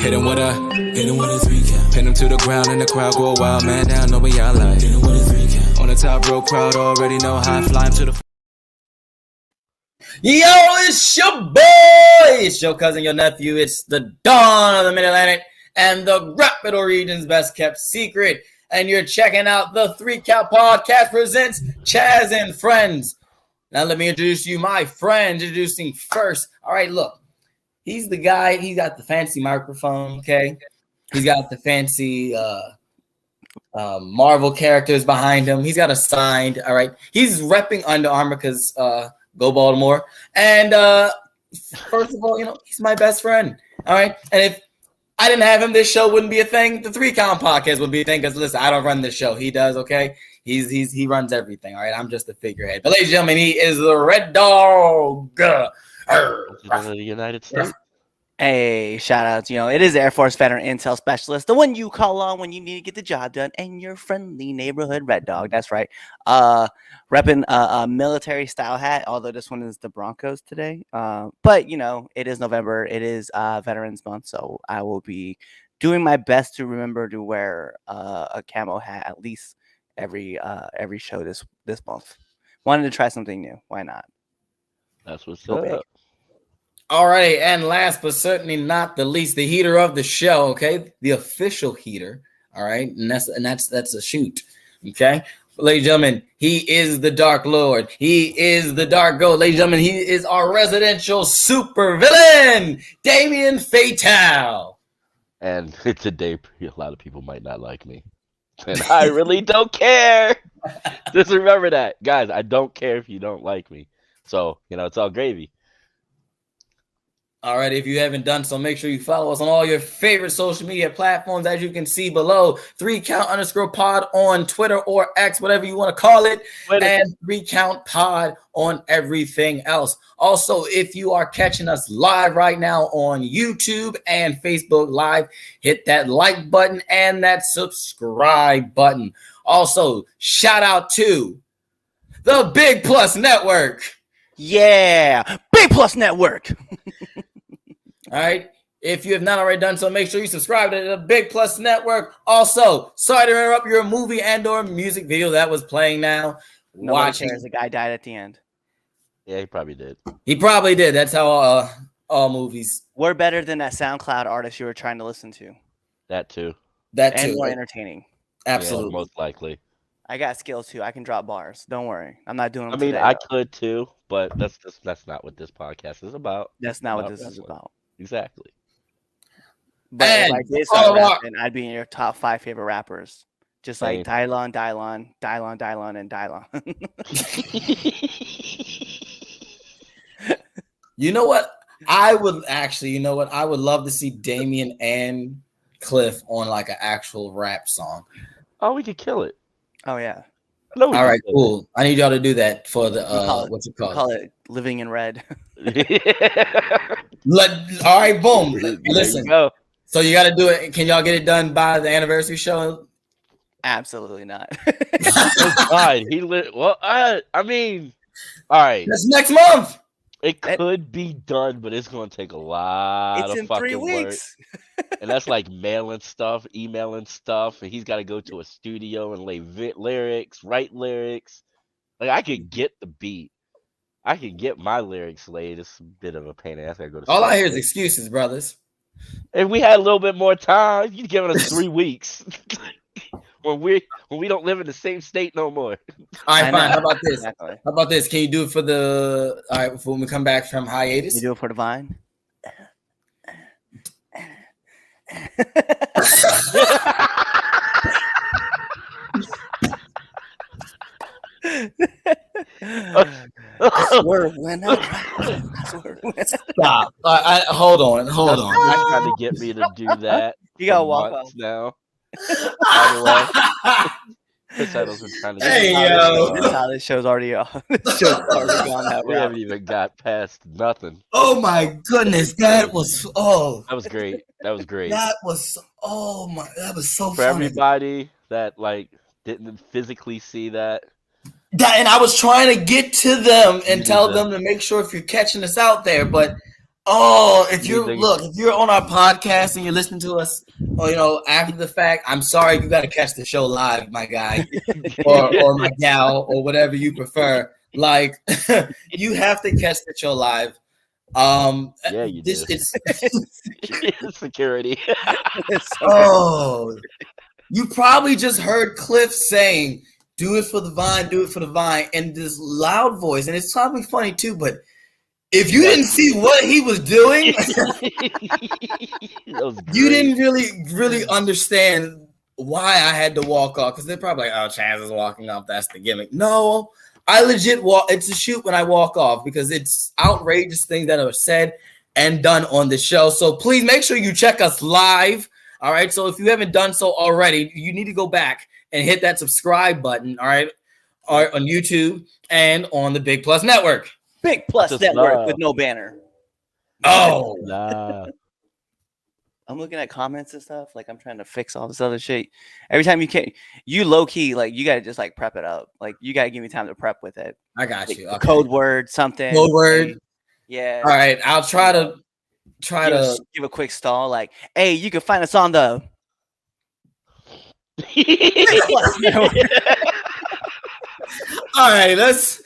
Hit him with a 3 count. Pin him to the ground and the crowd go wild, man down, know what y'all like. Hit him with a 3 count. On the top rope, crowd already know how I fly him to the. Yo, it's your boy. It's your cousin, your nephew. It's the Dawn of the Mid-Atlantic and the Rapido region's best kept secret. And you're checking out the 3 Count Podcast presents Chaz and Friends. Now let me introduce you, my friend. Introducing first. All right, look. He's the guy. He got the fancy microphone, okay? He's got the fancy Marvel characters behind him. He's got a signed, all right? He's repping Under Armour because go Baltimore. And first of all, he's my best friend, all right? And if I didn't have him, this show wouldn't be a thing. The 3 Count Podcast would be a thing because, listen, I don't run this show. He does, okay? He runs everything, all right? I'm just the figurehead. But ladies and gentlemen, he is the Red Dog. The United States. Hey, shout out to, it is Air Force Veteran Intel Specialist, the one you call on when you need to get the job done, and your friendly neighborhood Red Dog. That's right. Repping a military style hat, although this one is the Broncos today. But, it is November. It is Veterans Month, so I will be doing my best to remember to wear a camo hat at least every show this month. Wanted to try something new. Why not? That's what's up. All right, and last but certainly not the least, the heater of the show, okay? The official heater, all right? And that's a shoot, okay? Ladies and gentlemen, he is the Dark Lord. He is the Dark Goat. Ladies and gentlemen, he is our residential super villain, Damien Fatal. And today, a lot of people might not like me. And I really don't care. Just remember that. Guys, I don't care if you don't like me. So, it's all gravy. All right, if you haven't done so, make sure you follow us on all your favorite social media platforms, as you can see below. 3count_pod on Twitter or X, whatever you want to call it, and 3Count Pod on everything else. Also, if you are catching us live right now on YouTube and Facebook Live, hit that like button and that subscribe button. Also, shout out to the Big Plus Network. Yeah, Big Plus Network. All right. If you have not already done so, make sure you subscribe to the Big Plus Network. Also, sorry to interrupt your movie and or music video that was playing now. Watching. The guy died at the end. Yeah, he probably did. He probably did. That's how all movies. We're better than that SoundCloud artist you were trying to listen to. That too. And more entertaining. Absolutely. Yeah, most likely. I got skills too. I can drop bars. Don't worry. I'm not doing them today, I could too, but that's not what this podcast is about. That's not what this is about. Exactly. But if I did start rapping, I'd be in your top 5 favorite rappers. Just like Dylon, and Dylon. You know what? I would love to see Damien and Cliff on like an actual rap song. Oh, we could kill it. Oh, yeah. All right, cool. I need y'all to do that for the what's it called? Call it Living in Red. All right, boom. Listen. So you got to do it. Can y'all get it done by the anniversary show? Absolutely not. It's fine. I mean, all right. That's next month. It could be done, but it's going to take a lot of fucking 3 weeks. work. And that's like mailing stuff, emailing stuff, and he's got to go to a studio and lay lyrics, write lyrics. Like, I could get the beat. I can get my lyrics laid. It's a bit of a pain in the ass. I go to all I hear is excuses, brothers. If we had a little bit more time, you'd given us 3 weeks. when we don't live in the same state no more. All right, fine. How about this? Exactly. How about this? Can you do it for when we come back from hiatus? You do it for the Vine? I swear when Stop. Hold on. You're not trying to get me to do that. You gotta walk off now. By the way, Chris Edel's been trying to get this show's already on. We haven't even got past nothing. Oh my goodness, that was That was great. That was so for funny. Everybody that didn't physically see that. And I was trying to get to them and tell them to make sure if you're catching us out there, but Oh, if Anything- you're on our podcast and you're listening to us, or after the fact, I'm sorry, you got to catch the show live, my guy, or my gal, or whatever you prefer. Like, you have to catch the show live. Yeah, you this do. is Security. oh, you probably just heard Cliff saying, "Do it for the vine, do it for the vine," in this loud voice, and it's probably funny too, but. If you didn't see what he was doing, you didn't really understand why I had to walk off. Because they're probably like, "Oh, Chaz is walking off. That's the gimmick." No, I legit walk. It's a shoot when I walk off because it's outrageous things that are said and done on the show. So please make sure you check us live. All right. So if you haven't done so already, you need to go back and hit that subscribe button. All right, on YouTube and on the Big Plus Network. Big Plus Network with no banner. Oh, nah. I'm looking at comments and stuff. Like I'm trying to fix all this other shit. Every time you low key, like you gotta just like prep it up. Like you gotta give me time to prep with it. I got Like, you. Okay. Code word, something. Code word. Yeah. All right. I'll try to give a quick stall. Like, hey, you can find us on the Big Plus Network. All right, let's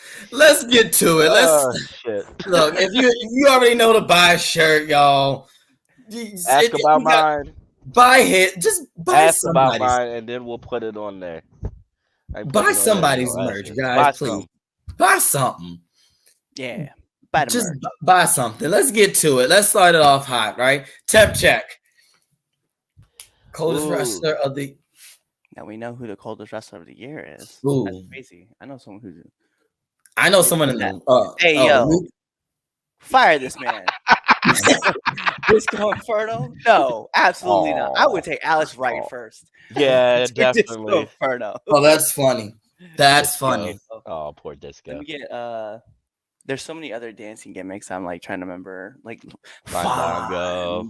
get to it. Look. If you already know to buy a shirt, y'all. Ask about mine. Buy it. Just buy Ask about somebody's. mine, and then we'll put it on there. Buy somebody's merch, guys. Please buy something. Yeah, buy the merch. Buy something. Let's get to it. Let's start it off hot, right? Temp check. Coldest wrestler of the. Now we know who the coldest wrestler of the year is. Ooh. That's crazy. I know someone who's. I know someone in that. Hey, yo. Fire this man. Disco Inferno? No, absolutely not. I would take Alex Wright first. Yeah, definitely. Disco Inferno. Oh, that's funny. That's funny. Oh, poor Disco. Let me get there's so many other dancing gimmicks I'm like trying to remember. Like Fandango.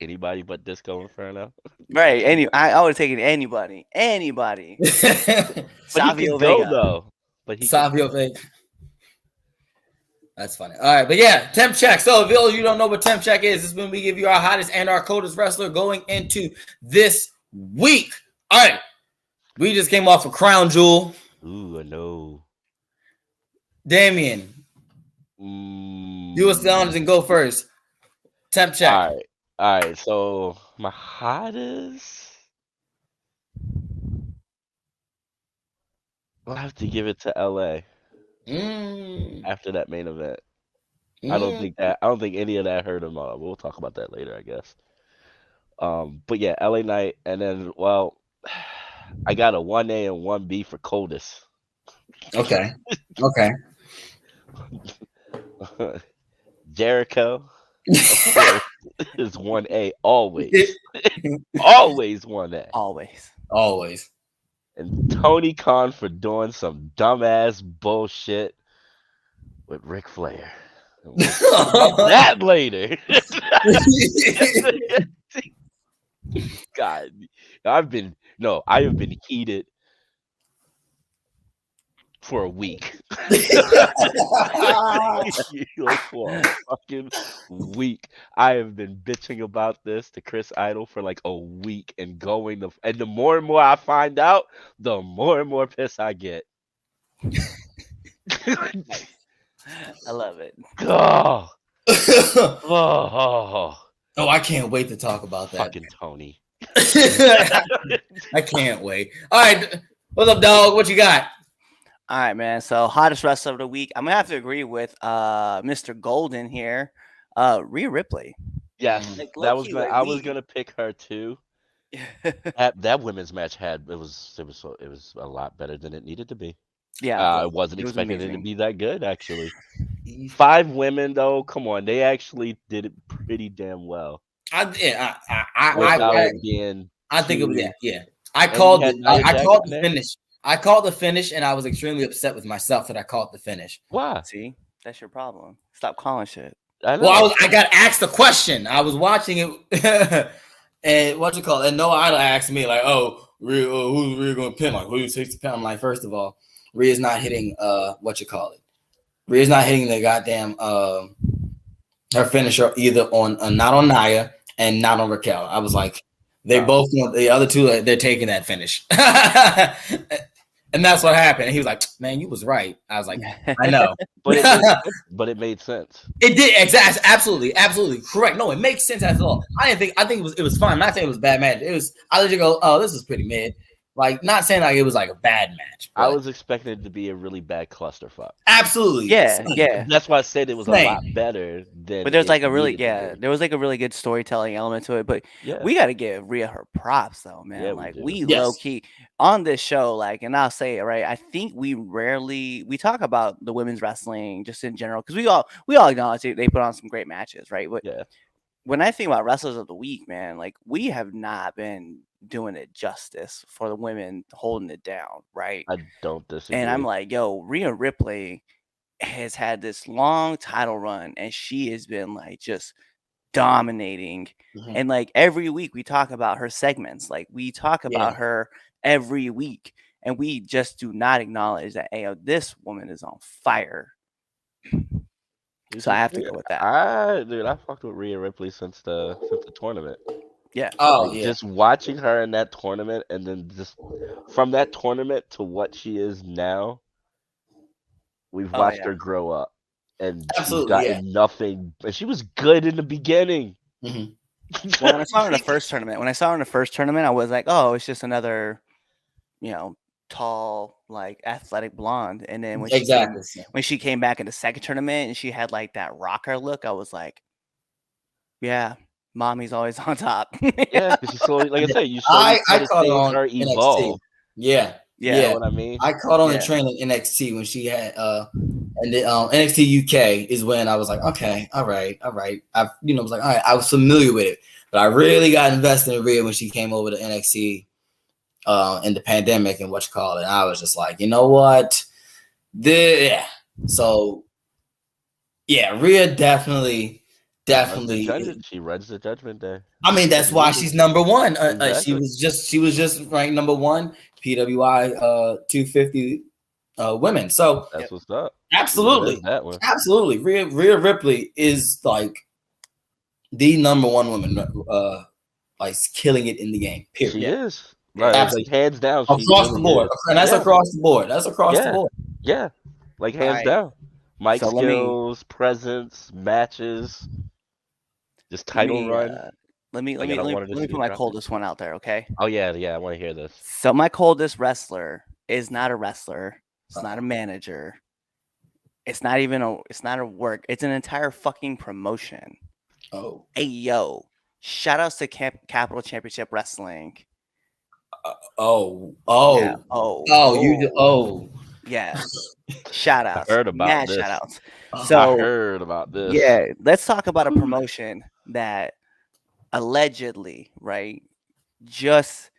Anybody but Disco Inferno. Right. I would have taken anybody. Savio Vega though. But Savio Vega. That's funny. All right, but yeah, temp check. So if you don't know what temp check is, this is when we give you our hottest and our coldest wrestler going into this week. All right, we just came off a Crown Jewel. Ooh, I know. Damien, do us the honors and go first. Temp check. All right. So my hottest, I'll have to give it to LA. After that main event, I don't think any of that hurt him. We'll talk about that later, I guess. But yeah, LA Knight, and then I got a 1A and 1B for coldest. Okay. Jericho is 1A always. Always 1A. Always. And Tony Khan for doing some dumbass bullshit with Ric Flair. That later. God, I have been heated for a week. For a fucking week. I have been bitching about this to Chris Idol for like a week and the more and more I find out, the more and more pissed I get. I love it. Oh, I can't wait to talk about that. Fucking Tony. I can't wait. All right. What's up, dog? What you got? All right, man. So hottest wrestler of the week. I'm gonna have to agree with Mr. Golden here. Rhea Ripley. Yes, I was gonna pick her too. That women's match it was a lot better than it needed to be. Yeah, I wasn't expecting it to be that good actually. 5 women though, come on, they actually did it pretty damn well. I think it was yeah. I called the finish. I called the finish, and I was extremely upset with myself that I called the finish. Why? See, that's your problem. Stop calling shit. I got asked a question. I was watching it, and and Noah Idol asked me like, "Oh, who's Rhea going to pin? Like, who takes the pin?" I'm like, first of all, Rhea's not hitting Rhea's not hitting the goddamn her finisher either on not on Nia and not on Raquel. I was like, they both want the other two. They're taking that finish, and that's what happened. And he was like, "Man, you was right." I was like, "I know," But it made sense. But it made sense. It did exactly, absolutely correct. No, it makes sense at all. I think it was fun. I'm not saying it was a bad match. It was. I let you go. Oh, this is pretty mid. Like, not saying like it was like a bad match. I was expecting it to be a really bad clusterfuck. Absolutely. Yeah, yeah. That's why I said it was a lot better than. But there's like a really there was like a really good storytelling element to it. But we got to give Rhea her props though, man. Yeah, like we low key on this show, like, and I'll say it right. I think we talk about the women's wrestling just in general because we all acknowledge they put on some great matches, right? But when I think about wrestlers of the week, man, like we have not been doing it justice for the women holding it down, right? I don't disagree. And I'm like, yo, Rhea Ripley has had this long title run and she has been like just dominating. And like every week we talk about her segments, like we talk about her every week, and we just do not acknowledge that this woman is on fire. So I have to go with that. I fucked with Rhea Ripley since the tournament. Yeah. Oh, Just watching her in that tournament, and then just from that tournament to what she is now, we've watched her grow up, and she's gotten nothing. And she was good in the beginning. Well, when I saw her in the first tournament, I was like, oh, it's just another, tall, like athletic blonde. And then when she came back in the second tournament and she had like that rocker look, I was like, yeah, mommy's always on top. Yeah, because you slowly, like I said, you slowly caught her evolve. NXT. Yeah. You know what I mean? I caught on the train in NXT when she had and the NXT UK is when I was like, okay, all right. I was like, all right, I was familiar with it, but I really got invested in Rhea when she came over to NXT in the pandemic and and I was just like, you know what? So Rhea definitely she runs the Judgment Day. I mean, that's why she's number one. She was just ranked number one PWI 250 women. So that's what's up. Absolutely, absolutely. Rhea Ripley is like the number one woman, like killing it in the game. Period. She is. Like hands down. Across the board. And that's across the board. That's across the board. Yeah. Like hands down. Mic skills, presence, matches, just title run. Let me put my coldest one out there, okay? Oh yeah, I want to hear this. So my coldest wrestler is not a wrestler. It's not a manager. It's not a work. It's an entire fucking promotion. Oh. Hey yo. Shout outs to Capital Championship Wrestling. Yeah. Shout outs. I heard about this. Shout outs. So I heard about this. Yeah, let's talk about a promotion that allegedly, right? Just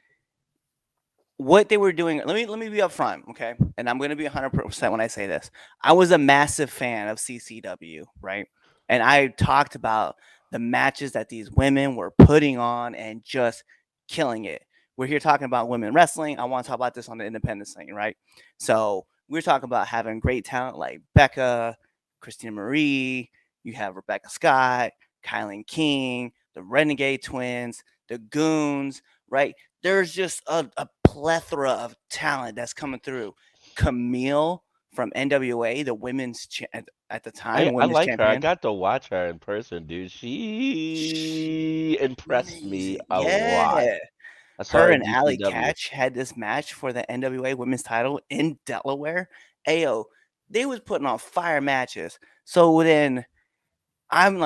what they were doing. Let me be upfront, okay? And I'm going to be 100% when I say this. I was a massive fan of CCW, right? And I talked about the matches that these women were putting on and just killing it. We're here talking about women wrestling. I want to talk about this on the independence thing, right? So we're talking about having great talent like Becca, Christina Marie. You have Rebecca Scott, Kylan King, the Renegade Twins, the Goons, right? There's just a plethora of talent that's coming through. Camille from NWA, the women's at the time. I like her. I got to watch her in person, dude. She impressed me a lot. Her and Allie Katch had this match for the NWA women's title in Delaware. Ayo, they was putting on fire matches. So then I'm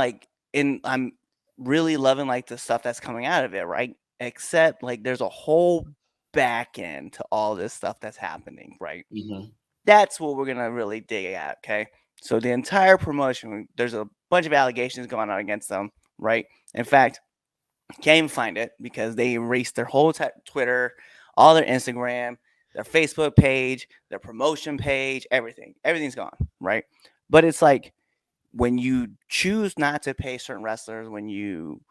really loving like the stuff that's coming out of it, right? Except like there's a whole back end to all this stuff that's happening, right? Mm-hmm. That's what we're gonna really dig at, okay? So the entire promotion, there's a bunch of allegations going on against them, right? In fact, can't even find it because they erased their whole Twitter, all their Instagram, their Facebook page, their promotion page, everything. Everything's gone, right? But it's like when you choose not to pay certain wrestlers, when you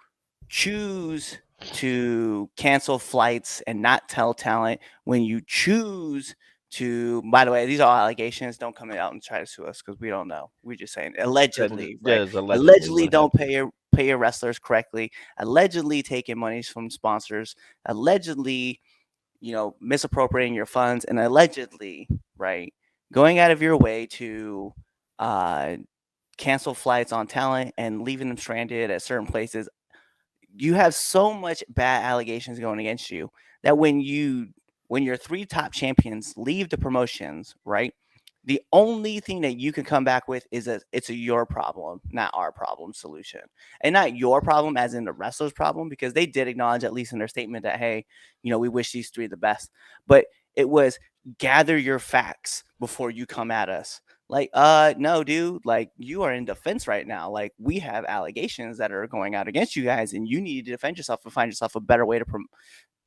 choose to cancel flights and not tell talent, when you choose to. By the way, these are all allegations. Don't come out and try to sue us because we don't know. We're just saying allegedly, Yeah, right? it's allegedly Allegedly, what don't happened. pay your wrestlers correctly. Allegedly, taking monies from sponsors. Allegedly, misappropriating your funds, and allegedly, right, going out of your way to uh, cancel flights on talent and leaving them stranded at certain places. You have so much bad allegations going against you that when your three top champions leave the promotions, right? The only thing that you can come back with is it's a your problem, not our problem solution. And not your problem as in the wrestler's problem, because they did acknowledge, at least in their statement, that hey, we wish these three the best. But it was gather your facts before you come at us. Like, no, dude, like you are in defense right now. Like, we have allegations that are going out against you guys, and you need to defend yourself and find yourself a better way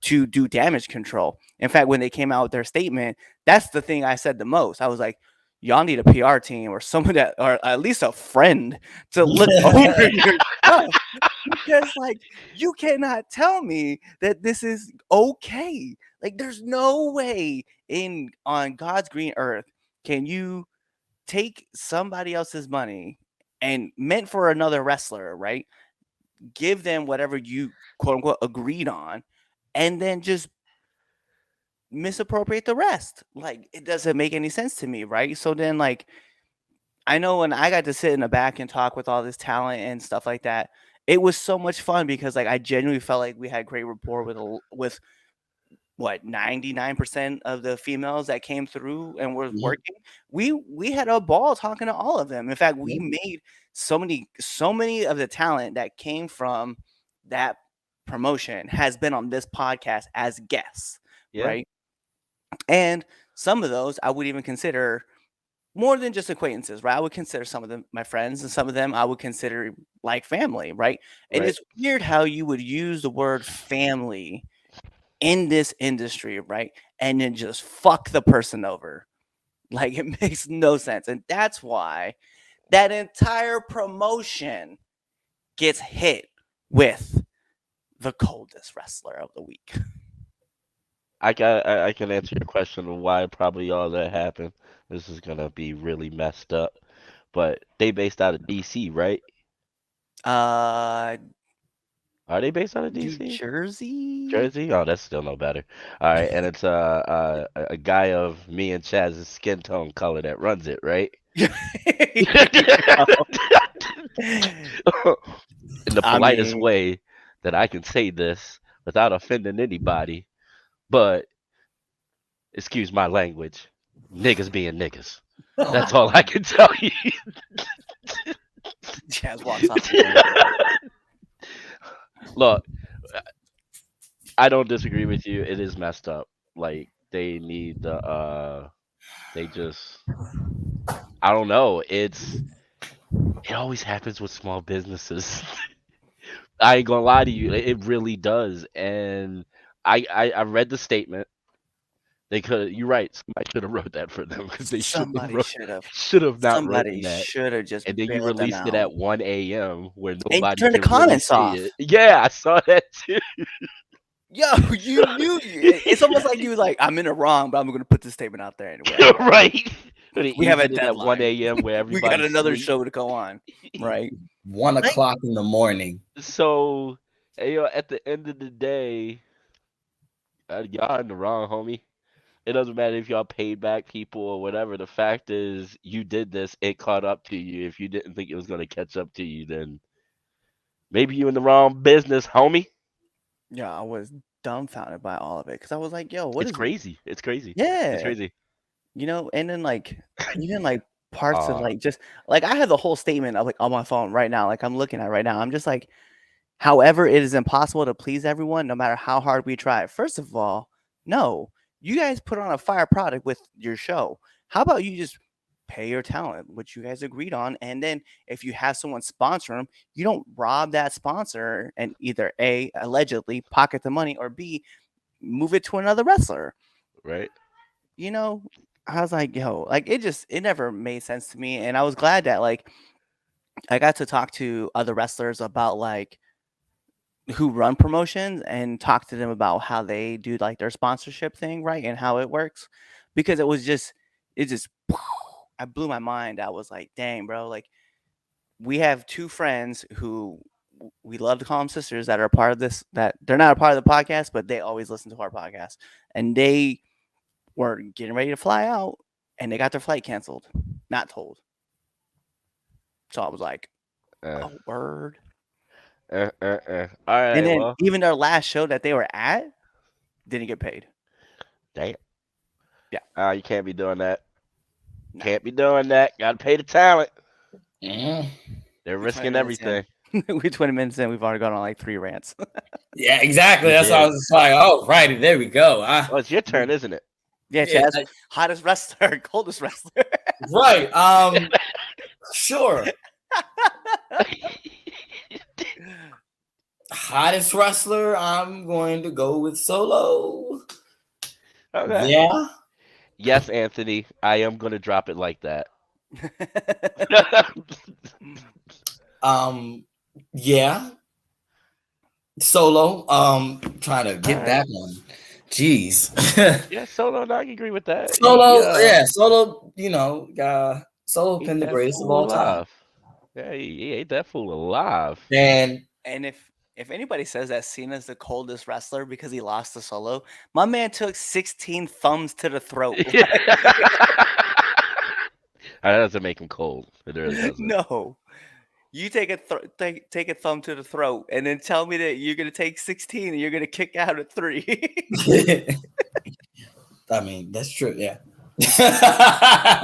to do damage control. In fact, when they came out with their statement, that's the thing I said the most. I was like, y'all need a PR team or someone that, or at least a friend to look over your stuff. Because, like, you cannot tell me that this is okay. Like, there's no way on God's green earth can you take somebody else's money and meant for another wrestler, right? Give them whatever you quote unquote agreed on, and then just misappropriate the rest. Like, it doesn't make any sense to me, right? So then, like, I know when I got to sit in the back and talk with all this talent and stuff like that, it was so much fun because, like, I genuinely felt like we had great rapport with what 99% of the females that came through and were working. We had a ball talking to all of them. In fact, we made so many of the talent that came from that promotion has been on this podcast as guests, Yeah. right? And some of those I would even consider more than just acquaintances, right? I would consider some of them my friends, and some of them I would consider like family, right? And Right. it's weird how you would use the word family in this industry, right? And then just fuck the person over. Like, it makes no sense. And that's why that entire promotion gets hit with the coldest wrestler of the week. I can answer your question of why probably all that happened. This is gonna be really messed up, but they based out of DC, right? Uh Are they based out of New DC? Jersey? Jersey? Oh, that's still no better. All right, and it's a guy of me and Chaz's skin tone color that runs it, right? In the I politest mean, way that I can say this without offending anybody, but excuse my language, niggas being niggas. That's all I can tell you. Chaz walks off the thing. Look, I don't disagree with you. It is messed up. Like they need the they just I don't know. It always happens with small businesses. I ain't gonna lie to you. It really does. And I read the statement. They could. You're right. Somebody should have wrote that for them because they shouldn't have Somebody wrote. should have. Should have not Somebody written that. should have just And then you bailed them released it out at 1 a.m. where and nobody turn the can really comments see off. it. Yeah, I saw that too. Yo, you knew it's almost like you was like, I'm in the wrong, but I'm gonna put this statement out there anyway. Right. But they We have a eased it at 1 deadline. a.m. where We got everybody's another asleep. show to go on, right? 1 o'clock in the morning. So, at the end of the day, y'all in the wrong, homie. It doesn't matter if y'all paid back people or whatever. The fact is, you did this. It caught up to you. If you didn't think it was going to catch up to you, then maybe you in the wrong business, homie. Yeah, I was dumbfounded by all of it because I was like, yo, what It's is crazy. It's crazy. It's yeah. crazy. And then like even like parts of Uh, like just like I have the whole statement of like on my phone right now, like I'm looking at right now. I'm just like, however, it is impossible to please everyone, no matter how hard we try. First of all, no, you guys put on a fire product with your show. How about you just pay your talent, which you guys agreed on, and then if you have someone sponsor them, you don't rob that sponsor and either A, allegedly pocket the money, or B, move it to another wrestler. right? I was like, yo, like it never made sense to me. And I was glad that like I got to talk to other wrestlers about like who run promotions and talk to them about how they do like their sponsorship thing, right? And how it works. because it just I blew my mind. I was like, dang, bro, like we have two friends who we love to call them sisters that are a part of this, that they're not a part of the podcast, but they always listen to our podcast, and they were getting ready to fly out and they got their flight canceled, not told. So I was like, oh, word. All right. And then well, even their last show that they were at didn't get paid. damn. Yeah. You can't be doing that. No. Can't be doing that. Got to pay the talent. Mhm. They're We're risking 20 minutes in. everything. We're 20 minutes in. We've already gone on like 3 rants. Yeah, exactly. You That's why I did. was just like, oh, righty, there we go. Oh, it's your turn, isn't it? Yeah, Yeah, Chaz, hottest wrestler, coldest wrestler. right. Sure. Hottest wrestler, I'm going to go with Solo. Okay. Yeah. Yes, Anthony. I am going to drop it like that. Yeah. Solo. Trying to get that one. Jeez. Yeah, Solo. No, I can agree with that. Solo. Yeah. Solo. Solo pinned the greatest of all time. Alive. Yeah, he ate that fool alive. And if anybody says that Cena's the coldest wrestler because he lost to Solo, my man took 16 thumbs to the throat. That doesn't make him cold. It really doesn't. No. You take a take a thumb to the throat and then tell me that you're gonna take 16 and you're gonna kick out at 3. I mean, that's true. Yeah.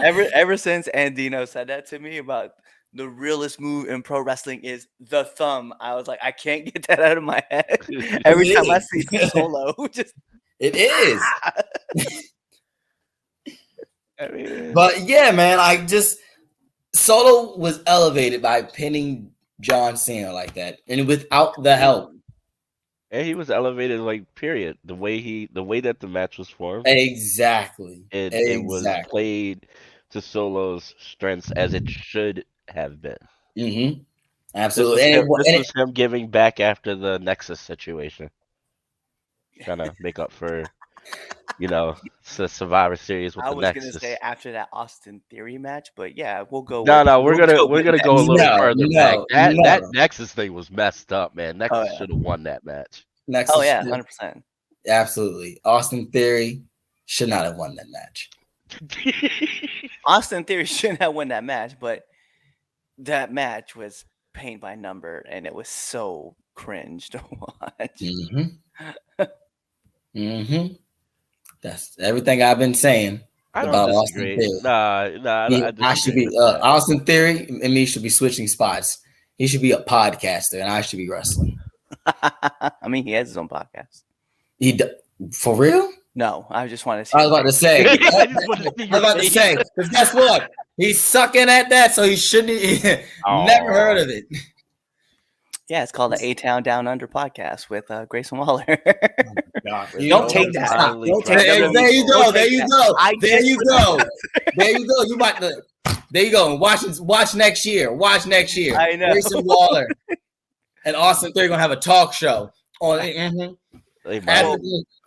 ever since Andino said that to me about the realest move in pro wrestling is the thumb, I was like, I can't get that out of my head. Every time I see Solo, just it is. I mean, But yeah, man, Solo was elevated by pinning John Cena like that, and without the help. and he was elevated, like, period. The way that the match was formed, Exactly. it was played to Solo's strengths as it should have been. Mm-hmm. Absolutely. This was him giving back after the Nexus situation, trying to make up for, the Survivor Series with I the was Nexus. gonna say after that Austin Theory match, but yeah, we'll go. No, we're gonna go a little further back. That no. Nexus thing was messed up, man. Nexus should have won that match. Nexus, 100%. Absolutely. Austin Theory should not have won that match. Austin Theory shouldn't have won that match, but that match was paint by number, and it was so cringe to watch. Mm-hmm. Mm-hmm. That's everything I've been saying about Austin Theory. I should be Austin Theory and me should be switching spots. He should be a podcaster, and I should be wrestling. I mean, he has his own podcast. For real? No, I just want to see. I was about to say. Because guess what? He's sucking at that, so he shouldn't. Never heard of it. Yeah, it's called the A-Town Down Under podcast with Grayson Waller. Don't take that. Don't take that. There you go. There you go. There you go. There you go. You might. There you go. Watch next year. Watch next year. I know. Grayson Waller and Austin Theory gonna have a talk show on.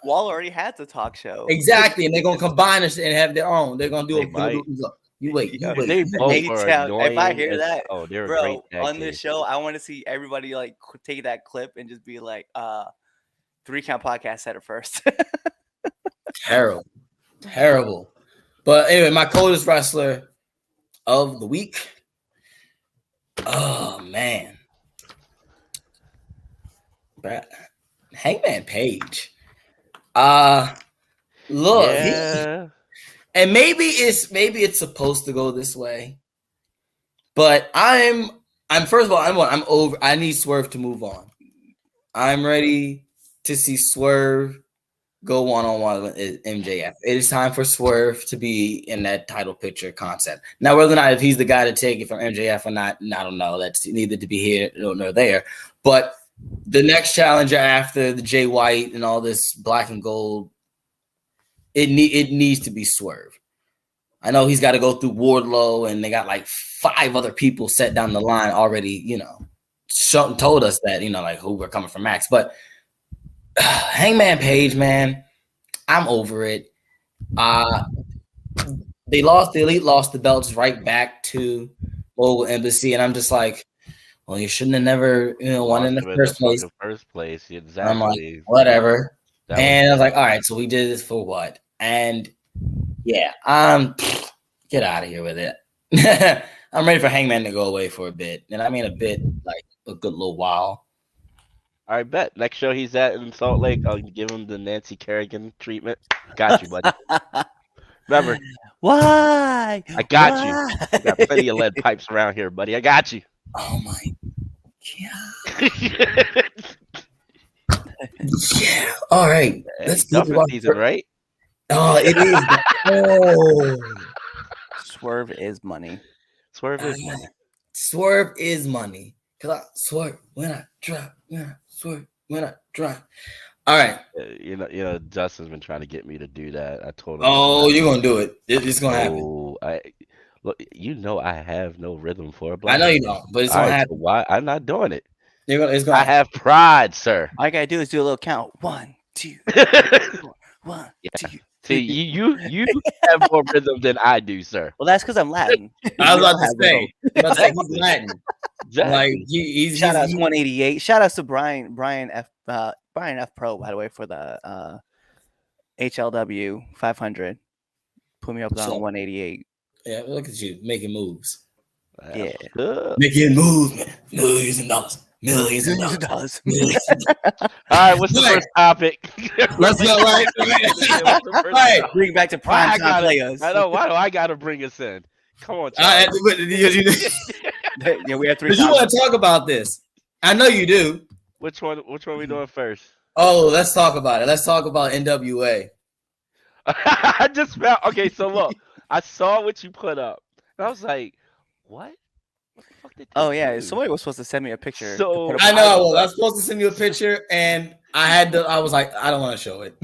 Waller already has a talk show. Exactly, and they're gonna combine us and have their own. They're gonna do a. You wait. They both are annoying. If I hear that, they're bro, great on this show, I want to see everybody like take that clip and just be like, 3 Count Podcast said it first. Terrible. But anyway, my coldest wrestler of the week. Oh man, Hangman Page. Look, yeah. and maybe it's supposed to go this way, but I'm first of all I'm over. I need Swerve to move on. I'm ready to see Swerve go one-on-one with MJF. It is time for Swerve to be in that title picture concept. Now, whether or not if he's the guy to take it from MJF or not, I don't know. That's neither to be here nor there. But the next challenger after the Jay White and all this black and gold, it needs to be Swerve. I know he's got to go through Wardlow, and they got like 5 other people set down the line already, told us that, like who we're coming from Max. But Hangman Page, man, I'm over it. The Elite lost the belts right back to Mogul Embassy, and I'm just like, well, you shouldn't have never, won in the first place. First place, I'm like, exactly. whatever. That And I was was like, all right, so we did this for what? And yeah, get out of here with it. I'm ready for Hangman to go away for a bit, and I mean a bit, like a good little while. I bet. Next show he's at in Salt Lake, I'll give him the Nancy Kerrigan treatment. Got you, buddy. Remember, Why? I got you. I got plenty of lead pipes around here, buddy. I got you. Oh my god. Yeah. All right. Let's do Duffin season, right? Oh, it is. Oh. Swerve is money. Swerve is money. Swerve is money. Cause I swerve when I drive. Swerve when I drive. All right. You know, Justin's been trying to get me to do that. I told him. Oh, you're gonna do it. It's gonna happen. Look, I have no rhythm for a I know you don't, but it's gonna happen. So why I'm not doing it? It's gonna. I have pride, sir. All I gotta do is do a little count. 1, 2, 4. 1, 2. See, you have more rhythm than I do, sir. Well, that's because I'm Latin. I was about to say, he's Latin. Exactly. Like he's Shout out to 188. Shout out to Brian F. Pro, by the way, for the HLW 500. Put me up on 188. Yeah, look at you making moves. Yeah, making moves, man. Millions of dollars. Millions of dollars. All right, what's the first topic? Let's go. Right. Bring back to prime time players. I know. Why do I gotta bring us in? Come on, yeah, we have 3. You want to talk about this? I know you do. Which one? Are we doing first? Oh, let's talk about it. Let's talk about NWA. I just found. Okay, so look, I saw what you put up, and I was like, "What? What the fuck did?" Oh yeah, somebody was supposed to send me a picture. So I know. Well, I was supposed to send you a picture, and I was like, I don't want to show it.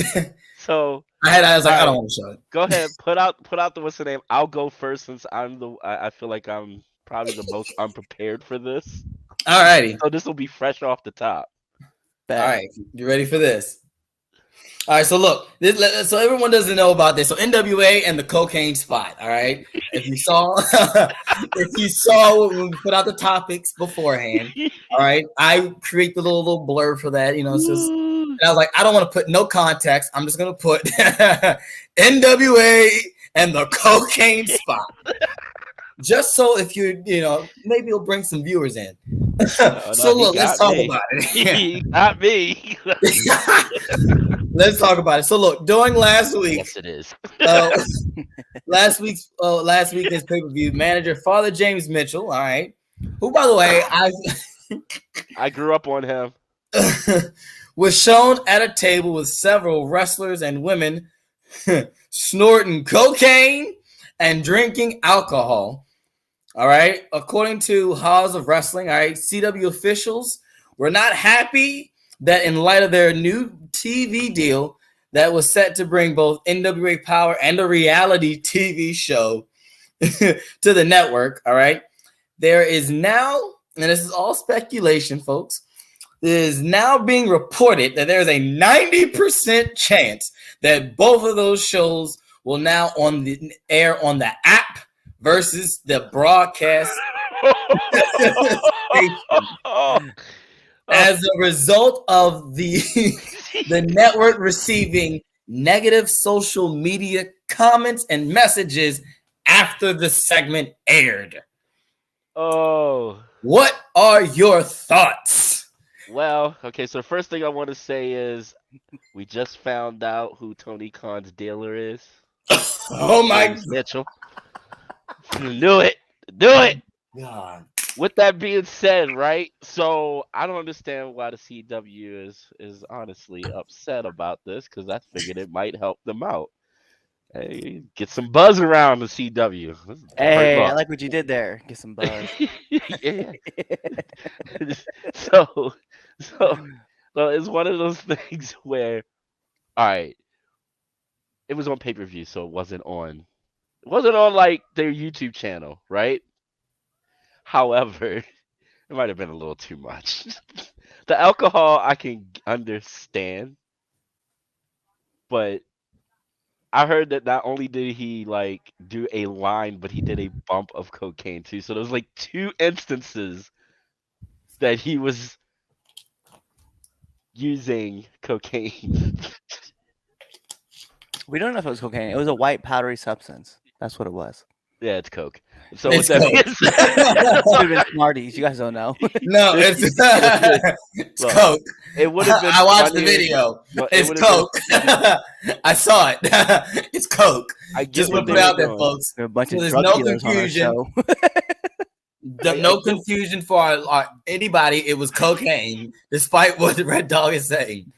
So I was like, I don't want to show it. Go ahead, put out the what's the name? I'll go first since I feel like I'm probably the most unprepared for this. All righty. So this will be fresh off the top. All right, you ready for this? All right, so look, so everyone doesn't know about this. So NWA and the cocaine spot. All right, if you saw when we put out the topics beforehand, all right, I create the little blurb for that. And I was like, I don't want to put no context. I'm just gonna put NWA and the cocaine spot. Just so if maybe it'll bring some viewers in. So look, let's talk about it. He got me. Let's talk about it. So look, during last week, yes, it is. last week's pay-per-view, manager Father James Mitchell, all right, who by the way I grew up on him, was shown at a table with several wrestlers and women snorting cocaine and drinking alcohol. All right. According to Halls of Wrestling, all right, CW officials were not happy that in light of their new TV deal that was set to bring both NWA Power and a reality TV show to the network, all right, there is now, and this is all speculation, folks, there is now being reported that there's a 90% chance that both of those shows will now on the air on the app versus the broadcast as a result of the network receiving negative social media comments and messages after the segment aired. Oh, what are your thoughts? Well, okay, so the first thing I want to say is we just found out who Tony Khan's dealer is. Oh my God. Mitchell. Do it. God. With that being said, right? So I don't understand why the CW is honestly upset about this because I figured it might help them out. Hey, get some buzz around the CW. Hey, I like what you did there. Get some buzz. Yeah. So it's one of those things where, all right, it was on pay-per-view, so it wasn't on like their YouTube channel, right? However, it might have been a little too much. The alcohol I can understand, but I heard that not only did he like do a line, but he did a bump of cocaine too. So there was like 2 instances that he was using cocaine. We don't know if it was cocaine. It was a white powdery substance. That's what it was. Yeah, it's coke. So It's with that coke. being said, Could have been Smarties. You guys don't know. No, it's it's Look, coke. it would have been. I watched the funnier- video. but it It's would have coke. I saw it. It's coke. I get Just what want to they put it were out there, doing. folks. There are a bunch So of there's drug no dealers on our confusion. show. No confusion for anybody. It was cocaine, despite what the Red Dog is saying.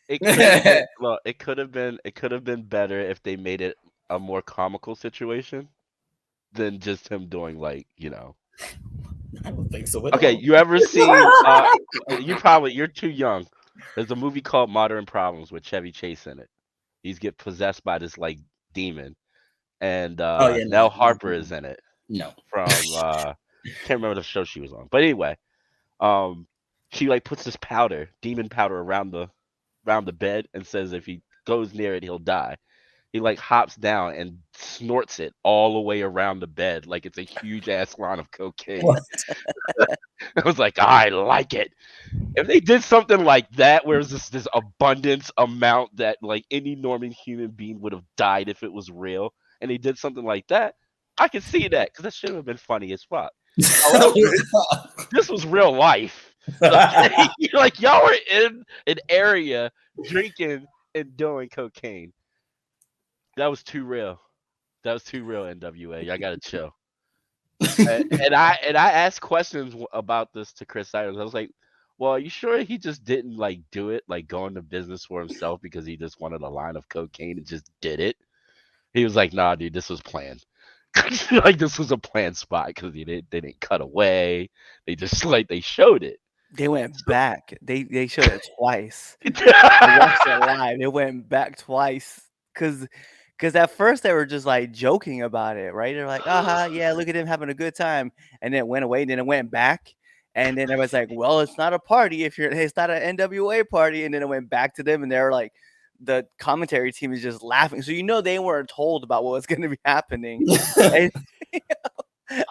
It could have been, well, it could have been. It could have been better if they made it a more comical situation than just him doing like I don't think so. At Okay, all. you ever seen? You're too young. There's a movie called Modern Problems with Chevy Chase in it. He's get possessed by this like demon, and yeah, Nell no. Harper is in it No. from can't remember the show she was on, but anyway, she like puts this demon powder around the bed and says if he goes near it he'll die. He like hops down and snorts it all the way around the bed like it's a huge ass line of cocaine. What? I was like, I like it. If they did something like that, where it was this abundance amount that like any normal human being would have died if it was real, and they did something like that, I could see that because that should have been funny as fuck. This was real life. Like y'all were in an area drinking and doing cocaine. That was too real. That was too real, NWA. Y'all gotta chill. and I asked questions about this to Chris Irons. I was like, "Well, are you sure he just didn't like do it, like go into business for himself because he just wanted a line of cocaine and just did it?" He was like, "Nah, dude, this was planned. Like this was a planned spot because they didn't cut away. They just like they showed it." They went back. They showed it twice. I watched it live. They went back twice because at first they were just like joking about it, right? They're like, yeah, look at him having a good time, and then it went away. Then it went back, and then everybody's like, well, it's not a party it's not an NWA party, and then it went back to them, and they're like, the commentary team is just laughing, so they weren't told about what was going to be happening. And,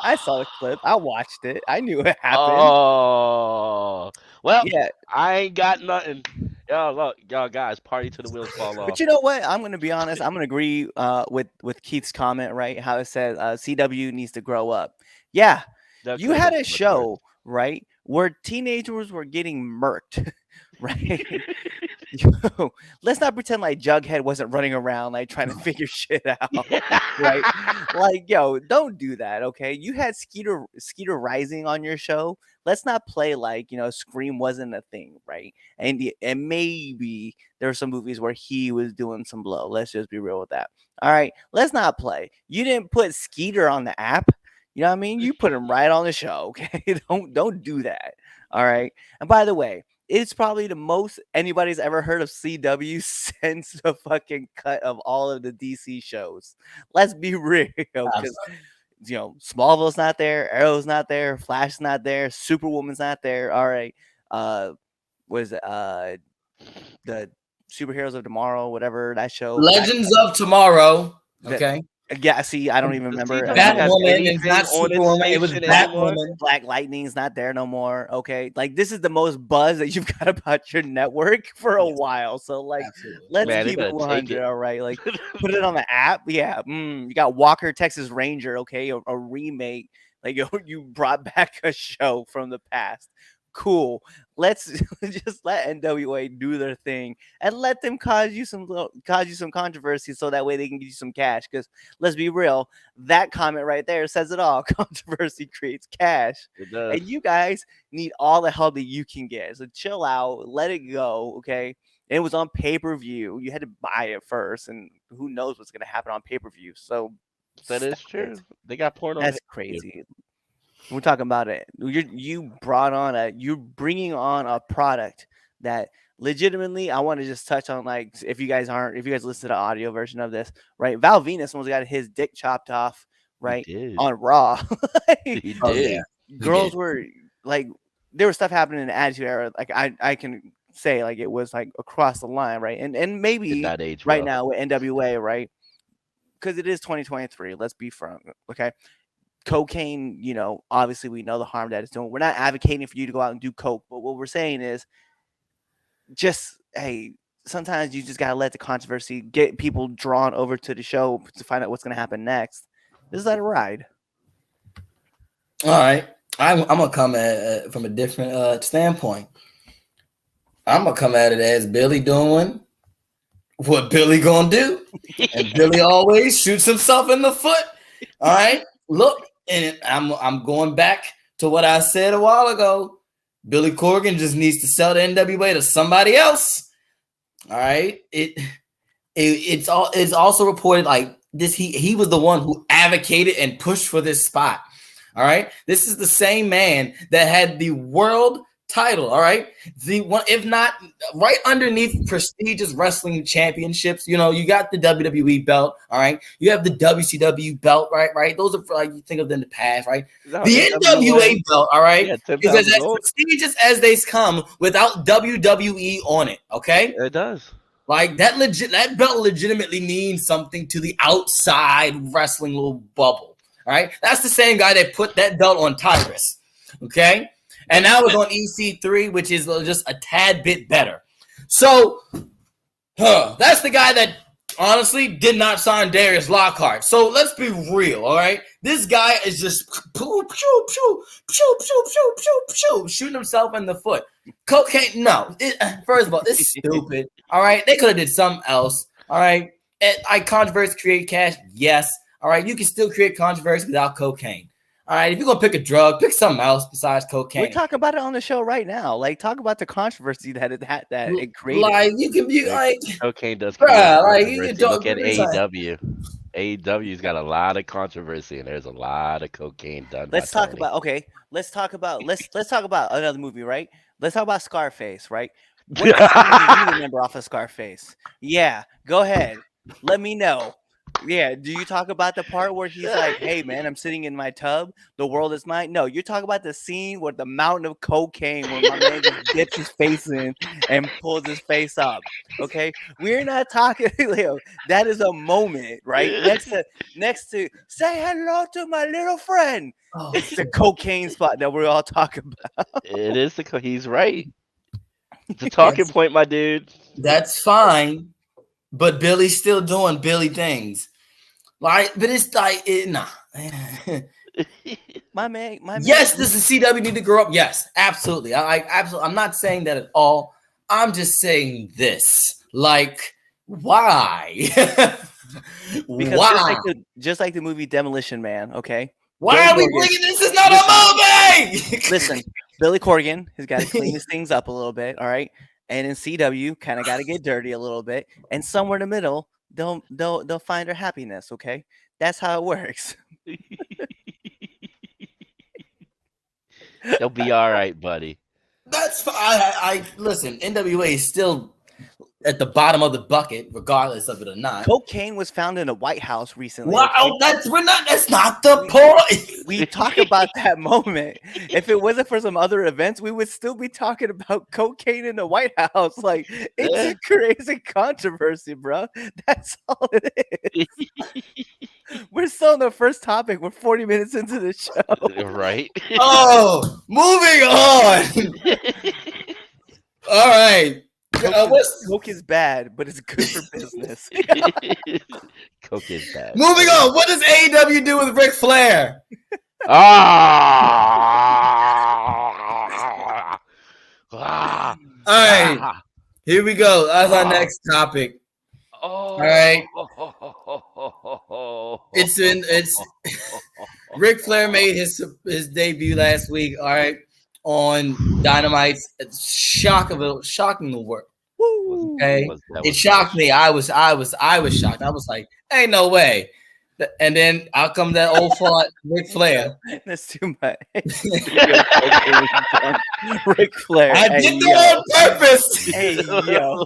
I saw the clip. I watched it. I knew it happened. Oh, well, Yeah. I ain't got nothing. Y'all look, y'all guys, party till the wheels fall off. But you know what? I'm going to be honest. I'm going to agree with Keith's comment, right? How it says CW needs to grow up. Yeah. That You could've had been a much show, right, where teenagers were getting murked, right? Let's not pretend like Jughead wasn't running around like trying to figure shit out, right? Like, don't do that, okay? You had Skeeter Rising on your show. Let's not play like Scream wasn't a thing, right? And maybe there are some movies where he was doing some blow. Let's just be real with that. All right, let's not play. You didn't put Skeeter on the app. You know what I mean? You put him right on the show, okay? Don't do that. All right. And by the way, it's probably the most anybody's ever heard of CW since the fucking cut of all of the DC shows. Let's be real, because Smallville's not there, Arrow's not there, Flash's not there, Superwoman's not there. All right, was the Superheroes of Tomorrow, whatever that show, Legends of Tomorrow. Okay. Yeah, see, I don't even remember. Batwoman is not Superwoman. It was Batwoman. Black Lightning's not there no more. Okay, like this is the most buzz that you've got about your network for a while. So like, let's keep it 100. All right, like put it on the app. Yeah, you got Walker Texas Ranger. Okay, a remake. Like you brought back a show from the past. Cool. Let's just let NWA do their thing and let them cause you some controversy, so that way they can give you some cash. Because let's be real, that comment right there says it all. Controversy creates cash, and you guys need all the help that you can get. So chill out, let it go. Okay, it was on pay-per-view. You had to buy it first, and who knows what's gonna happen on pay-per-view. So that is true. They got porn on. That's crazy. We're talking about it. You're bringing on a product that legitimately, I want to just touch on, like, if you guys listen to the audio version of this, right? Val Venus almost got his dick chopped off, right, on Raw. He did. Girls were like, there was stuff happening in the Attitude Era. Like I can say like it was like across the line, right? And maybe that age, right now with NWA, right? because it is 2023. Let's be firm, okay? Cocaine, obviously we know the harm that it's doing. We're not advocating for you to go out and do coke, but what we're saying is just, hey, sometimes you just gotta let the controversy get people drawn over to the show to find out what's gonna happen next. Just let it ride. All right, I'm gonna come at from a different standpoint. I'm gonna come at it as Billy doing what Billy gonna do, and Billy always shoots himself in the foot. All right, look, and I'm going back to what I said a while ago. Billy Corgan just needs to sell the NWA to somebody else. All right, it's also reported like this. He was the one who advocated and pushed for this spot. All right, this is the same man that had the world title. All right, the one, if not right underneath prestigious wrestling championships. You got the WWE belt. All right, you have the WCW belt. Right. Those are like you think of them in the past. Right, the NWA belt. All right, is as prestigious as they come without WWE on it. Okay, it does. Like that belt legitimately means something to the outside wrestling little bubble. All right, that's the same guy that put that belt on Tyrus. Okay. And now it's on EC3, which is just a tad bit better. So, that's the guy that honestly did not sign Darius Lockhart. So let's be real, all right? This guy is just shooting himself in the foot. Cocaine, no. First of all, it's stupid. All right, they could have did something else. All right, controversy create cash. Yes. All right, you can still create controversy without cocaine. All right, if you're gonna pick a drug, pick something else besides cocaine. We're talking about it on the show right now. Like, talk about the controversy that it created. Like, you can be like, cocaine does. Like, you look at AEW. AEW's got a lot of controversy, and there's a lot of cocaine done. Let's talk about another movie, right? Let's talk about Scarface, right? What do you remember off of Scarface? Yeah, go ahead. Let me know. Yeah, do you talk about the part where he's like, hey, man, I'm sitting in my tub. The world is mine. No, you talk about the scene with the mountain of cocaine where my man just dips his face in and pulls his face up. Okay, we're not talking. That is a moment, right? Next to say hello to my little friend. Oh, it's the cocaine spot that we're all talking about. It is he's right. It's a talking point, my dude. That's fine. But Billy's still doing Billy things. Like, but it's like, nah. my man. Yes, does the CW need to grow up? Yes, absolutely. Absolutely. I'm not saying that at all. I'm just saying this. Like, why? Because why? Just like the movie Demolition Man, okay? Why are we bringing this? Is not a movie! Listen, Billy Corgan has got to clean his things up a little bit, all right? And in CW, kind of got to get dirty a little bit, and somewhere in the middle, they'll find their happiness. Okay, that's how it works. They'll be all right, buddy. That's fine. I listen. NWA is still at the bottom of the bucket, regardless of it or not. Cocaine was found in a White House recently. Wow, okay? That's not the point. We talk about that moment. If it wasn't for some other events, we would still be talking about cocaine in the White House. Like, it's a crazy controversy, bro. That's all it is. We're still on the first topic. We're 40 minutes into the show. Right? Oh, moving on. All right. Coke is bad, but it's good for business. Coke is bad. Moving on. What does AEW do with Ric Flair? All right. Here we go. That's our next topic. All right. It's Ric Flair made his debut last week. All right. On Dynamite's shocking the work. Okay, it shocked me. I was shocked. I was like, "Ain't no way!" And then out comes that old fart Ric Flair. That's too much. Ric Flair. I did that on purpose. Hey yo.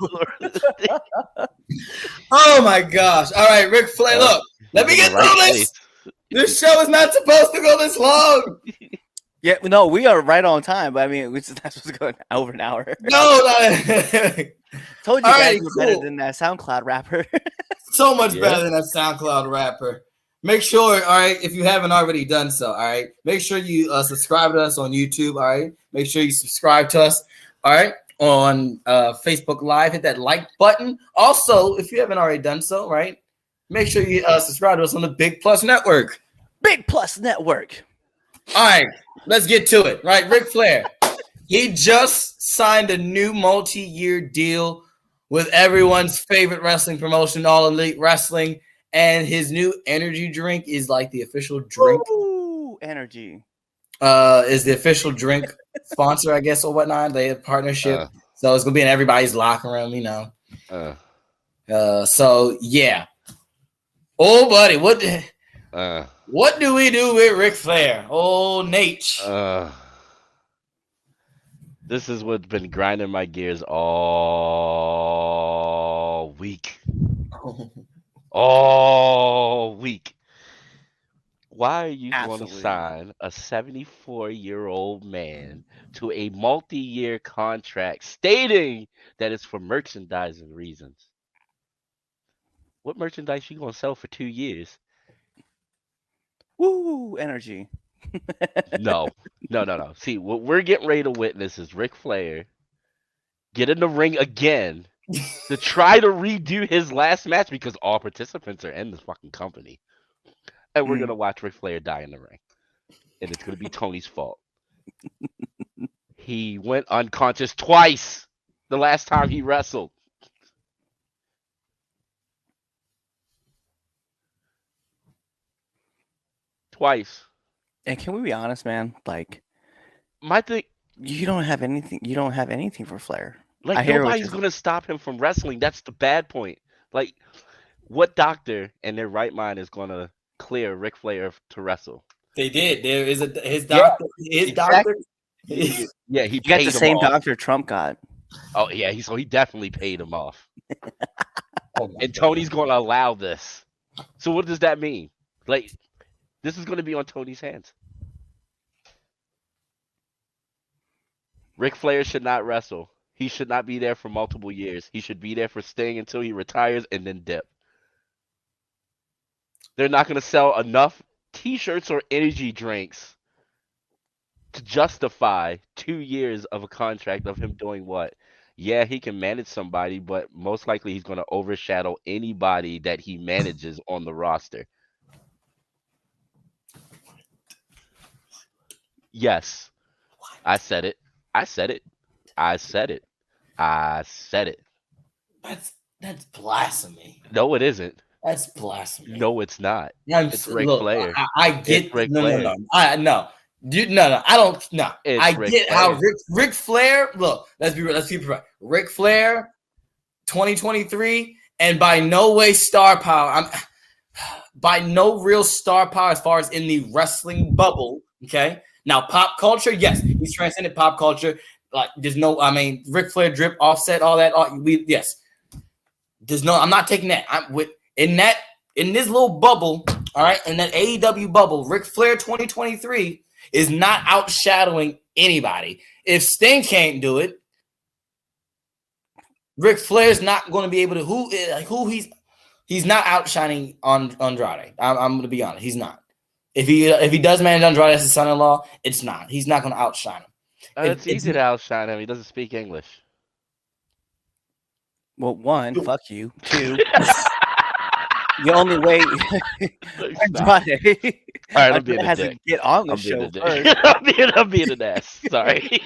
Oh my gosh! All right, Ric Flair. Look, let me get through this. This show is not supposed to go this long. Yeah, no, we are right on time, but I mean, that's what's going over an hour. No. Told you guys Alrighty, were better cool. than that SoundCloud rapper. So much Yeah. better than that SoundCloud rapper. Make sure, all right, if you haven't already done so, all right, make sure you subscribe to us on YouTube, all right. Make sure you subscribe to us, all right, on Facebook Live. Hit that like button. Also, if you haven't already done so, right, make sure you subscribe to us on the Big Plus Network. Big Plus Network. All right, let's get to it. Right, Ric Flair. He just signed a new multi-year deal with everyone's favorite wrestling promotion, All Elite Wrestling, and his new energy drink is like the official drink. Ooh, energy. Is the official drink sponsor, I guess, or whatnot. They have partnership, so it's gonna be in everybody's locker room, you know. So yeah. Oh, buddy, what do we do with Ric Flair? Oh, Nate. This is what's been grinding my gears all week. All week. Why are you going to sign a 74-year-old man to a multi-year contract stating that it's for merchandising reasons? What merchandise you going to sell for 2 years? Woo, energy. No. See, what we're getting ready to witness is Ric Flair get in the ring again to try to redo his last match because all participants are in this fucking company. And we're going to watch Ric Flair die in the ring. And it's going to be Tony's fault. He went unconscious twice the last time he wrestled. Twice. And can we be honest, man? Like, my thing, you don't have anything. You don't have anything for Flair. Like, nobody's going to stop him from wrestling. That's the bad point. Like, what doctor in their right mind is going to clear Ric Flair to wrestle? They did. There is his doctor. Yeah, his doctor. Yeah, he got the same doctor Trump got. Oh yeah, so he definitely paid him off. And Tony's going to allow this. So what does that mean? Like, this is going to be on Tony's hands. Ric Flair should not wrestle. He should not be there for multiple years. He should be there for Sting until he retires and then dip. They're not going to sell enough T-shirts or energy drinks to justify 2 years of a contract of him doing what? Yeah, he can manage somebody, but most likely he's going to overshadow anybody that he manages on the roster. Yes, I said it. I said it. I said it. I said it. That's blasphemy. No, it isn't. That's blasphemy. No, it's not. It's Ric Flair. I get Ric no. Flair. No. I don't. No, I Ric get Flair. how Ric Flair. Look, let's be real. Ric Flair, 2023, and by no way star power. By no real star power as far as in the wrestling bubble. Okay. Now, pop culture, yes, he's transcended pop culture. Like, there's no, I mean, Ric Flair, Drip, Offset, all that. Yes. There's no, I'm not taking that. In this little bubble, all right, in that AEW bubble, Ric Flair 2023 is not outshadowing anybody. If Sting can't do it, Ric Flair's not going to be able to. He's not outshining on Andrade. I'm going to be honest. He's not. If he does manage Andrade as his son-in-law, it's not. He's not going to outshine him. It's easy to outshine him. He doesn't speak English. Well, one, fuck you. Two, the only way Andrade I'm being has a to get on the show first. I'm being an ass. Sorry.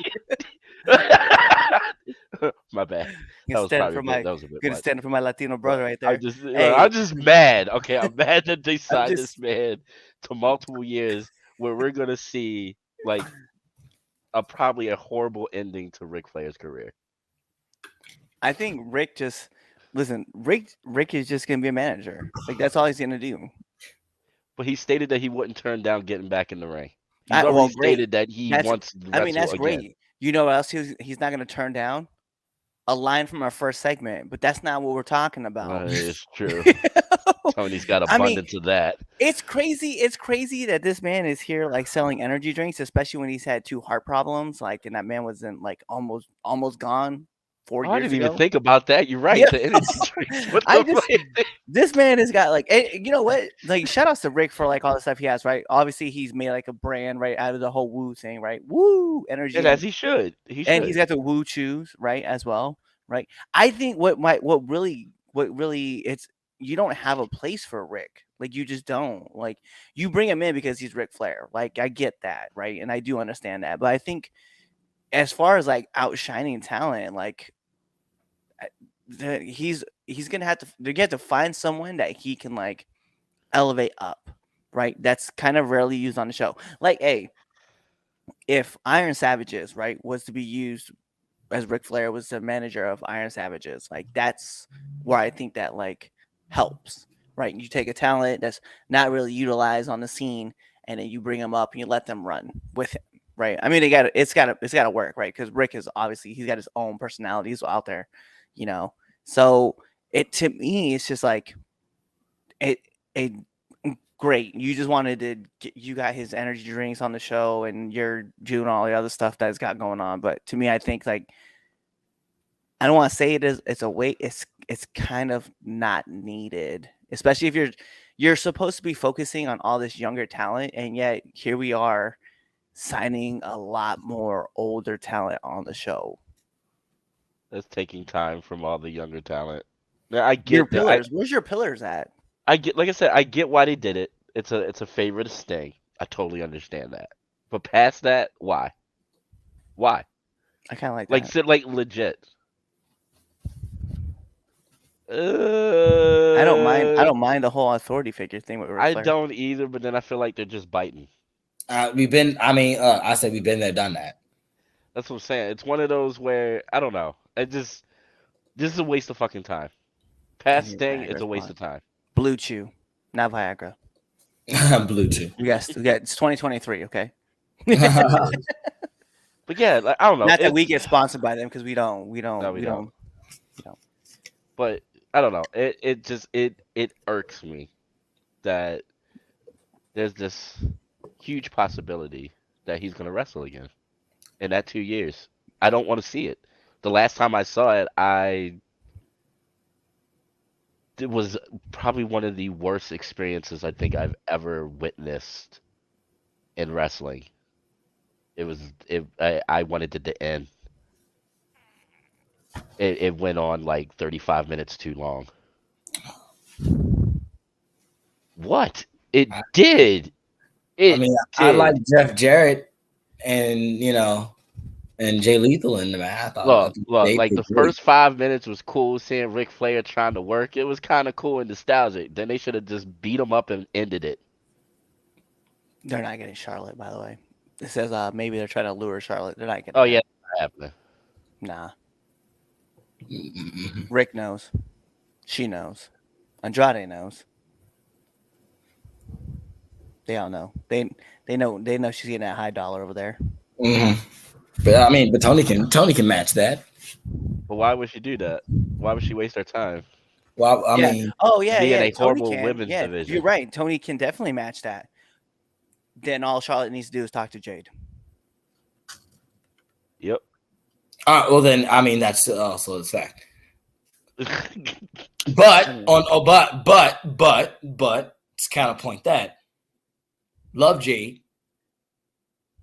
My bad. That was probably that was a bit gonna much. stand up for my Latino brother right there. I'm just mad. Okay, I'm mad that they signed this man to multiple years where we're gonna see like probably a horrible ending to Ric Flair's career. I think Rick is just gonna be a manager. Like, that's all he's gonna do. But he stated that he wouldn't turn down getting back in the ring. He's already stated that he wants to wrestle that's again. great. You know what else he's not gonna turn down? A line from our first segment, but that's not what we're talking about. It's true. Tony's got abundance of that. It's crazy. It's crazy that this man is here, like, selling energy drinks, especially when he's had 2 heart problems, like, and that man was in, like, almost gone. 4 Oh, I years didn't even ago. think about that. You're right. Yeah. The energy drinks. What I the just fuck? this man has got like, you know what? Like, shout outs to Rick for like all the stuff he has, right? Obviously, he's made like a brand right out of the whole woo thing, right? Woo energy, And as he should. He and he's should. got the woo choose right as well, right? I think what really it's you don't have a place for Rick, like you just don't. Like you bring him in because he's Ric Flair, like I get that, right? And I do understand that, but I think as far as like outshining talent, like he's gonna have to they're gonna have to find someone that he can like elevate up, right? That's kind of rarely used on the show. Like, hey, if Iron Savages, right, was to be used as Ric Flair was the manager of Iron Savages, like that's where I think that like helps, right? You take a talent that's not really utilized on the scene, and then you bring them up and you let them run with him, right? I mean, it's got to work, right? Because Rick is obviously he's got his own personality, he's out there, you know. So it to me, it's just like it great. You just wanted to you got his energy drinks on the show, and you're doing all the other stuff that's got going on. But to me, I think like I don't want to say it's a wait. It's kind of not needed, especially if you're supposed to be focusing on all this younger talent, and yet here we are signing a lot more older talent on the show. That's taking time from all the younger talent. Now, I Your get that. pillars, where's your pillars at? I get, like I said, I get why they did it. It's a favor to Sting. I totally understand that. But past that, why? Why? I kind of like Like, that. sit like legit. I don't mind the whole authority figure thing with Ric I Flair. don't either, but then I feel like they're just biting. I said we've been there, done that. That's what I'm saying. It's one of those where I don't know. This is a waste of fucking time. Past Sting, it's a waste of time. Blue Chew, not Viagra. Bluetooth. Yes, it's 2023. Okay. But yeah, like, I don't know. Not that we get sponsored by them because we don't. No, we don't. But I don't know. It just irks me that there's this huge possibility that he's gonna wrestle again in that 2 years. I don't want to see it. The last time I saw it, it was probably one of the worst experiences I think I've ever witnessed in wrestling. I wanted it to end. It went on like 35 minutes too long. What? It did. I like Jeff Jarrett and and Jay Lethal in the man. I thought Look, like the first 5 minutes was cool seeing Ric Flair trying to work. It was kind of cool and nostalgic. Then they should have just beat him up and ended it. They're not getting Charlotte, by the way. It says maybe they're trying to lure Charlotte. They're not getting. Oh yeah, that's happening. Nah. Rick knows. She knows. Andrade knows. They all know. They know she's getting that high dollar over there. Mm-hmm. But Tony can match that. But why would she do that? Why would she waste her time? Well, be in a horrible women's division. You're right. Tony can definitely match that. Then all Charlotte needs to do is talk to Jade. Yep. Well, then that's also the fact. But to counterpoint that, love Jade.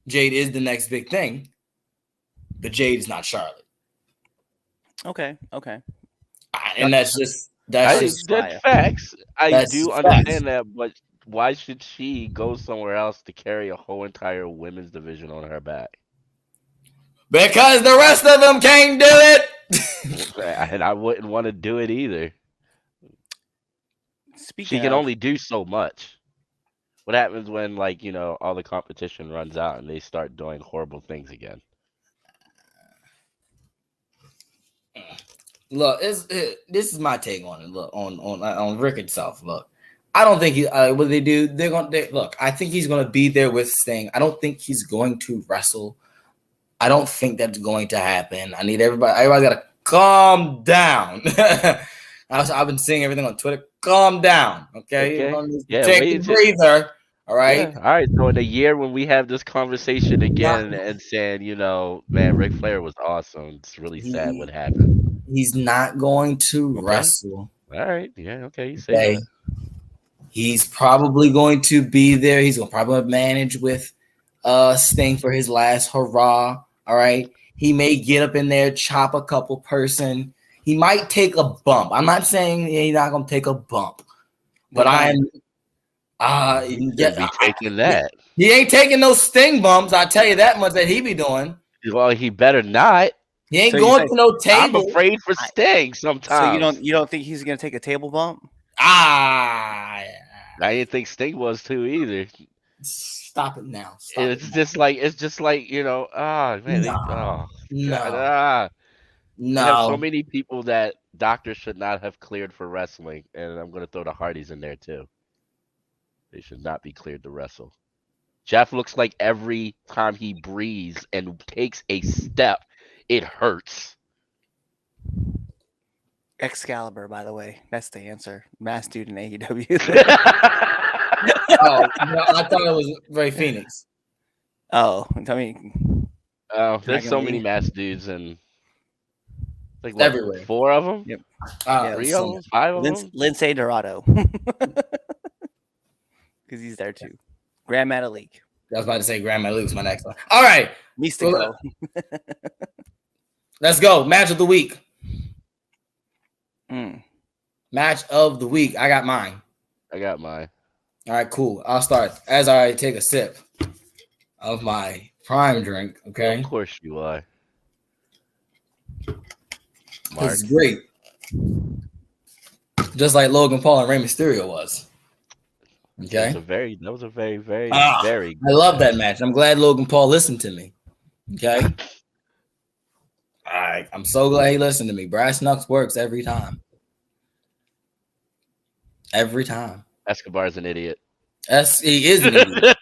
Jade is the next big thing, but Jade is not Charlotte. Okay. And that's facts. I do understand facts. that, but why should she go somewhere else to carry a whole entire women's division on her back? Because the rest of them can't do it. And I wouldn't want to do it either. She can only do so much. What happens when, all the competition runs out and they start doing horrible things again? Look, this is my take on it. Look, on Rick itself. Look, I don't think what they do. Look. I think he's going to be there with Sting. I don't think he's going to wrestle. I don't think that's going to happen. I need everybody. Everybody's got to calm down. I've been seeing everything on Twitter. Calm down, okay? Yeah, take a breather. All right. Yeah. All right. So in a year when we have this conversation again and saying, man, Ric Flair was awesome. It's really sad what happened. He's not going to Okay. wrestle. All right. Yeah. Okay. You say Okay. that. He's probably going to be there. He's gonna probably manage with Sting for his last hurrah. All right. He may get up in there, chop a couple person. He might take a bump. I'm not saying he's not gonna take a bump, but He's gonna be taking that. He ain't taking no Sting bumps. I tell you that much that he be doing. Well, he better not. He ain't going to no table. I'm afraid for Sting sometimes. So you don't think he's gonna take a table bump? I didn't think Sting was too either. Stop it now. It's just like No. They have so many people that doctors should not have cleared for wrestling, and I'm gonna throw the Hardys in there too. They should not be cleared to wrestle. Jeff looks like every time he breathes and takes a step, it hurts. Excalibur, by the way, that's the answer. Mass dude in AEW. Oh, no, I thought it was Ray Phoenix. Oh, I mean, there's so many masked dudes and like what, everywhere. 4 of them? Yep. 3 of them? 5 of them? Lindsay Dorado, because he's there too. Grand Metalik. I was about to say Grand Metalik was my next one. All right, Mystico. Let's go. Match of the week. Mm. Match of the week. I got mine. I got mine. All right, cool. I'll start as I take a sip of my prime drink. Okay. Of course you are. This is great. Just like Logan Paul and Rey Mysterio was. Okay. That was a very, very I love that match. I'm glad Logan Paul listened to me. Okay. I'm so glad he listened to me. Brass Knucks works every time. Every time. Escobar's an idiot. He is an idiot.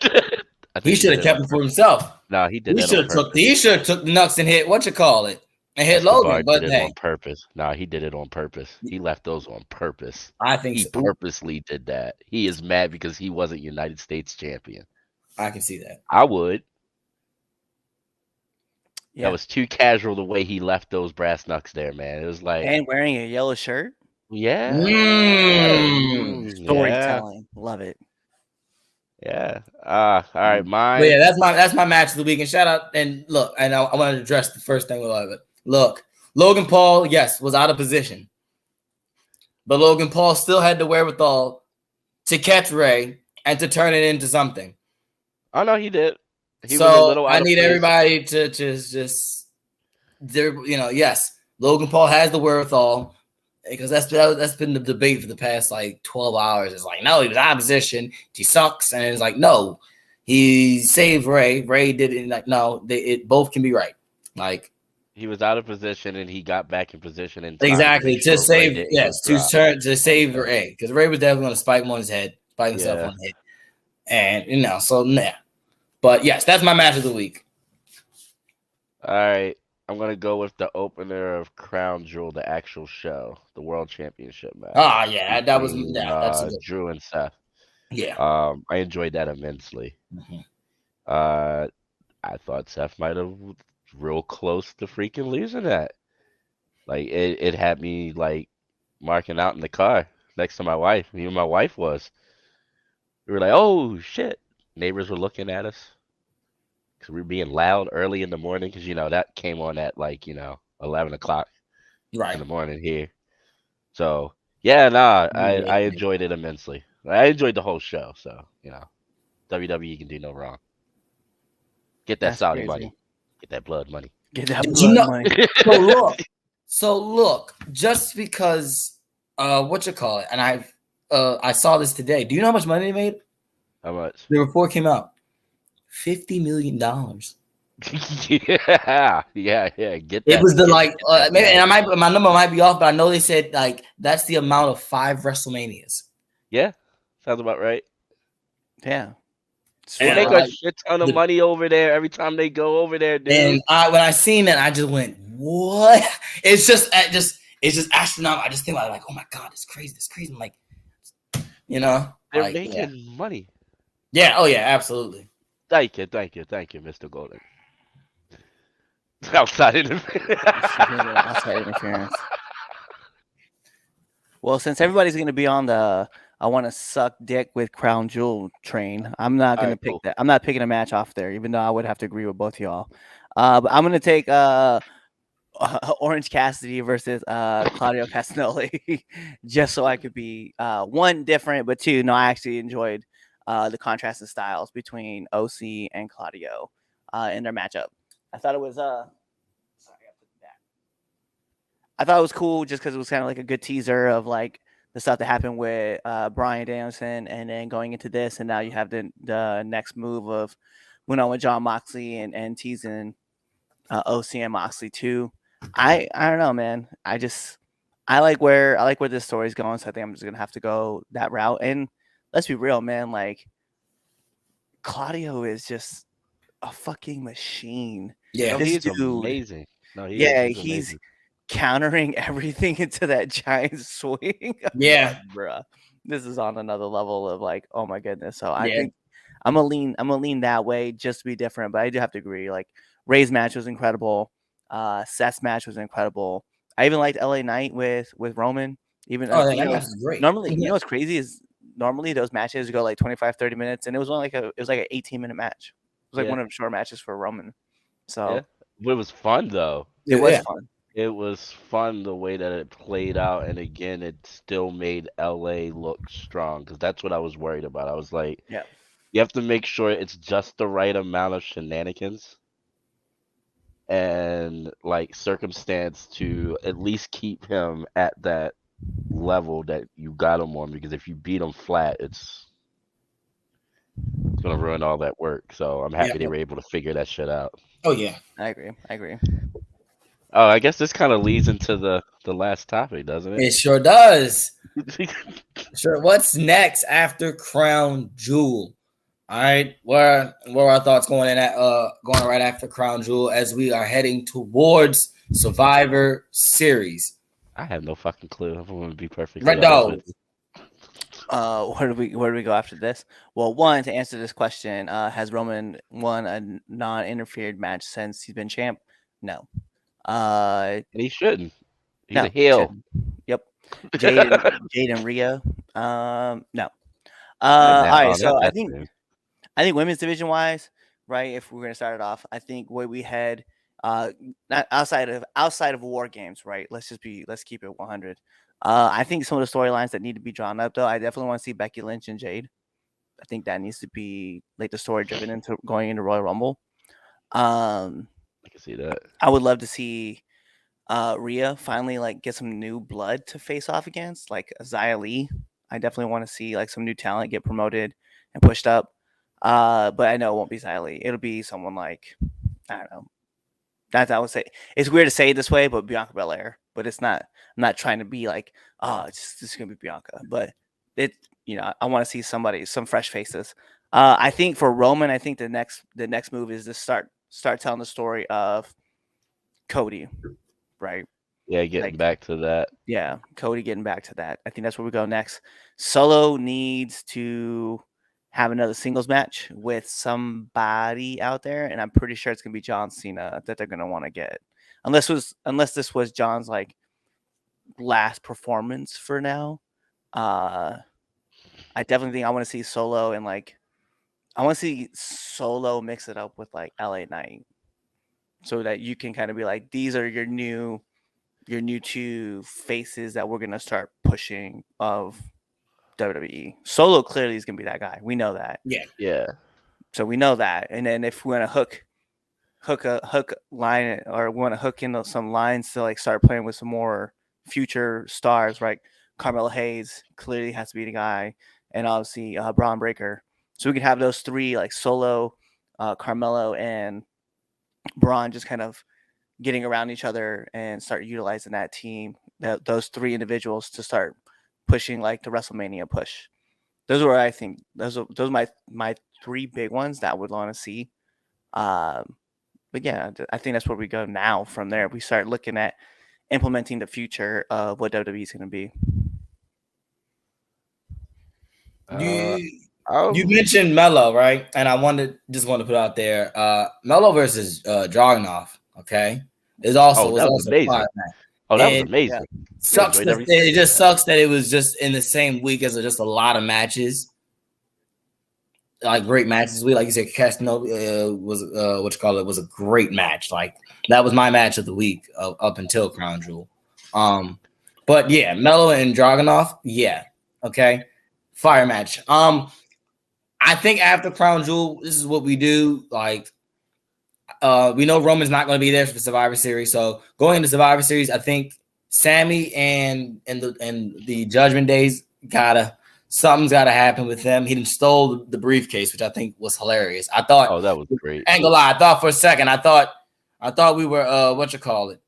He should have kept it for himself. No, he did. He should have took the Knucks and hit and hit Escobar Logan. But did it hey, on purpose. No, he did it on purpose. He left those on purpose. I think he so. purposely did that. He is mad because he wasn't United States champion. I can see that. I would. Yeah. That was too casual the way he left those brass knucks there, man. It was like And wearing a yellow shirt. yeah. Storytelling. Love it. Yeah. All right, mine. But yeah, that's my match of the week. And shout out and look, and I want to address the first thing with all of it. Look, Logan Paul, yes, was out of position, but Logan Paul still had the wherewithal to catch Ray and to turn it into something. Oh no, he did. He so was a little out I of need place. everybody to just there. Yes, Logan Paul has the wherewithal. Because that's been the debate for the past like 12 hours. It's like, no, he was out of position. He sucks. And it's like, no, he saved Ray. Ray did it. Like, no, it both can be right. Like, he was out of position and he got back in position in time exactly to save. To save Okay. Ray, because Ray was definitely going to spike him on his head, spike himself on the head, and so yeah. But yes, that's my match of the week. All right. I'm going to go with the opener of Crown Jewel, the actual show, the World Championship match. Ah, yeah, that was that's Drew and Seth. Yeah. I enjoyed that immensely. Mm-hmm. I thought Seth might have real close to freaking losing that. Like it had me like marking out in the car next to my wife. Even my wife was. We were like, "Oh shit!" Neighbors were looking at us. Because we were being loud early in the morning, because that came on at 11 o'clock in the morning here. So yeah, I enjoyed it immensely. I enjoyed the whole show. So WWE can do no wrong. Get that Saudi money, get that blood money, get that blood money. So look, just because what you call it, and I saw this today. Do you know how much money they made? How much? The report came out. $50 million. yeah. Get that. It was maybe, and my number might be off, but I know they said that's the amount of 5 WrestleManias. Yeah, sounds about right. Yeah, they make a shit ton of money over there every time they go over there, dude. And when I seen that, I just went, "What?" It's just astronomical. I just think like, "Oh my god, it's crazy! I'm like, they're making money. Yeah. Oh yeah. Absolutely. Thank you, Mr. Golden. Outside interference. Outside interference. Well, since everybody's going to be on the I want to suck dick with Crown Jewel train, I'm not going to Alright, pick cool. that. I'm not picking a match off there, even though I would have to agree with both y'all. But I'm going to take Orange Cassidy versus Claudio Castagnoli, just so I could be one different, but two, no, I actually enjoyed the contrast in styles between OC and Claudio in their matchup. I thought it was sorry, I put that. I thought it was cool just because it was kind of like a good teaser of like the stuff that happened with Brian Danielson, and then going into this, and now you have the next move of went on with John Moxley and teasing OC and Moxley too. I don't know, man. I like where this story's going, so I think I'm just gonna have to go that route. And let's be real, man. Like Claudio is just a fucking machine. Yeah. No, This he's dude, amazing. No, he is. yeah, He's he's amazing. countering everything into that giant swing. I'm Yeah. like, bruh, this is on another level of like, oh my goodness. So I Yeah. think I'm gonna lean that way just to be different. But I do have to agree. Like Ray's match was incredible. Seth's match was incredible. I even liked LA Knight with Roman. Even Oh, that match is great. normally, you Yeah. know what's crazy is normally those matches go like 25, 30 minutes, and it was only like an 18-minute match. It was like Yeah, one of the short matches for Roman. yeah. So But it was fun though. it was Yeah. fun. It was fun the way that it played out, and again, it still made LA look strong because that's what I was worried about. I was like, Yeah. you have to make sure it's just the right amount of shenanigans and like circumstance to at least keep him at that level that you got him on. Because if you beat him flat, it's gonna ruin all that work. So I'm Yeah. happy they were able to figure that shit out. Oh yeah. I agree. Oh, I guess this kind of leads into the last topic, doesn't It sure does. it? Sure. What's next after Crown Jewel? All right. Where are our thoughts going in at going right after Crown Jewel as we are heading towards Survivor Series? I have no fucking clue. If I'm gonna be perfectly Red honest Dog. with you. Where do we go after this? Well, one, to answer this question, has Roman won a non-interfered match since he's been champ? No. And he shouldn't. He's No. a heel. Shouldn't. Yep. Jade and Rhea. No. All right. So I think women's division wise, right? If we're gonna start it off, I think where we head, not outside of War Games, right? Let's keep it 100. I think some of the storylines that need to be drawn up, though, I definitely want to see Becky Lynch and Jade. I think that needs to be like the story driven into going into Royal Rumble. I can see that. I would love to see Rhea finally like get some new blood to face off against, like Xia Li. I definitely want to see like some new talent get promoted and pushed up. But I know it won't be Xia Li. It'll be someone like, I don't know. That's I would say. It's weird to say it this way, but Bianca Belair. But it's not. I'm not trying to be like, oh, it's just gonna be Bianca. But it, I want to see some fresh faces. I think for Roman, I think the next move is to start telling the story of Cody, right? Yeah, getting back to that. Yeah, Cody getting back to that. I think that's where we go next. Solo needs to have another singles match with somebody out there, and I'm pretty sure it's gonna be John Cena that they're gonna want to get. Unless this was John's like last performance for now. I definitely think I want to see Solo and like I want to see Solo mix it up with like LA Knight, so that you can kind of be like, these are your new two faces that we're gonna start pushing of WWE. Solo clearly is gonna be that guy. We know that. Yeah. So we know that. And then if we want to hook line, or we want to hook into some lines to like start playing with some more future stars, right? Carmelo Hayes clearly has to be the guy, and obviously Braun Breaker. So we can have those three, like Solo, Carmelo, and Braun, just kind of getting around each other and start utilizing that team, those three individuals, to start pushing like the WrestleMania push. Those are where I think those are my three big ones that I would want to see. But yeah, I think that's where we go now. From there, we start looking at implementing the future of what WWE is going to be. You mentioned Melo, right? And I just want to put out there, Melo versus Dragunov. Okay, was that also was amazing. fire, man. That was It amazing. sucks. enjoyed every It second just of that. sucks that it was just in the same week as just a lot of matches, like great matches. Like you said, Casino was what you call it was a great match. Like that was my match of the week up until Crown Jewel. But yeah, Melo and Dragunov, yeah, okay, fire match. I think after Crown Jewel, this is what we do. Like, we know Roman's not going to be there for the Survivor Series, so going into Survivor Series, I think Sammy and the Judgment Days something's gotta happen with them. He stole the briefcase, which I think was hilarious. I thought, Oh, that was great. I ain't gonna lie, I thought for a second, I thought we were what you call it.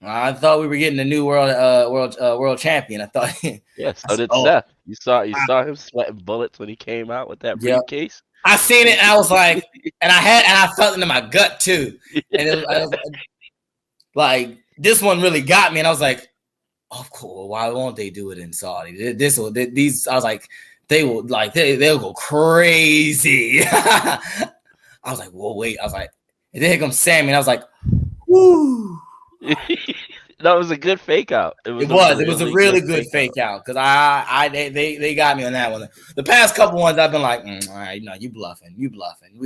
I thought we were getting a new world champion. I thought. Yeah, so did Seth. You saw him sweating bullets when he came out with that briefcase. I seen it and I was like, and I felt it in my gut too. And I was like, this one really got me. And I was like, oh, cool. Why won't they do it in Saudi? These. I was like, they'll go crazy. I was like, whoa, wait. I was like, and then here comes Sammy, and I was like, woo. That was a good fake out. It was a really good fake out because they got me on that one. The past couple ones I've been like, all right, no, you bluffing, we bluffing.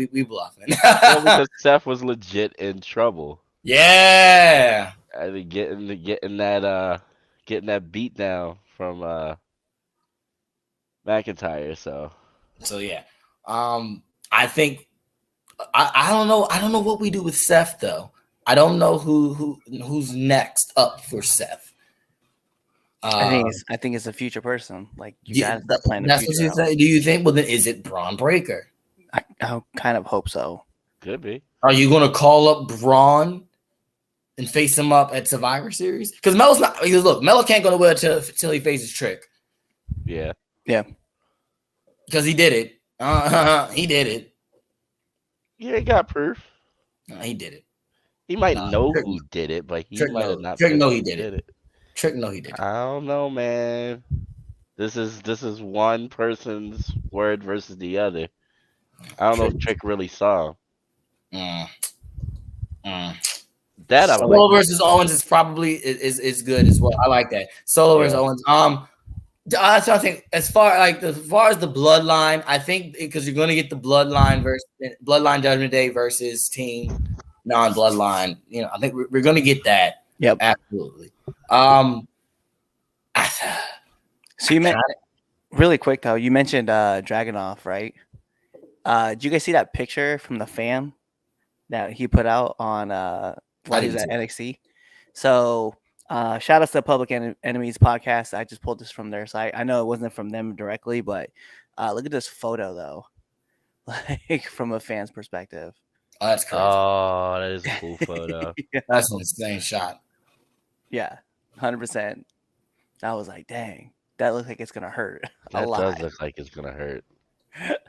Well, because Seth was legit in trouble. Yeah, I think getting that beat down from McIntyre. So yeah, I think I don't know what we do with Seth though. I don't know who's next up for Seth. I think it's a future person. Like you gotta start planning. That's what you say. Do you think? Well, then is it Braun Breaker? I kind of hope so. Could be. Are you going to call up Braun and face him up at Survivor Series? Because Melo's not. Because look, Melo can't go nowhere until he faces Trick. Yeah. Because he did it. He did it. Yeah, he got proof. He did it. He might know who did it, but he might have not. Trick know he did it. Trick know he did it. I don't know, man. This is one person's word versus the other. I don't know if Trick really saw him. That I Solo versus Owens is probably is good as well. I like that. Solo versus Owens. I think as far as the bloodline, I think because you're going to get the bloodline Judgment Day versus team non-bloodline. I think we're going to get that. Yep, absolutely. So you mentioned really quick though. You mentioned Dragunov, right? Did you guys see that picture from the fan that he put out on while he was at NXT? So shout out to the Public Enemies podcast. I just pulled this from their site. I know it wasn't from them directly, but look at this photo though, like from a fan's perspective. Oh, that's crazy. Oh, that is a cool photo. Yeah. That's an insane shot. Yeah, 100%. I was like, dang, that looks like it's gonna hurt a lot. That does look like it's gonna hurt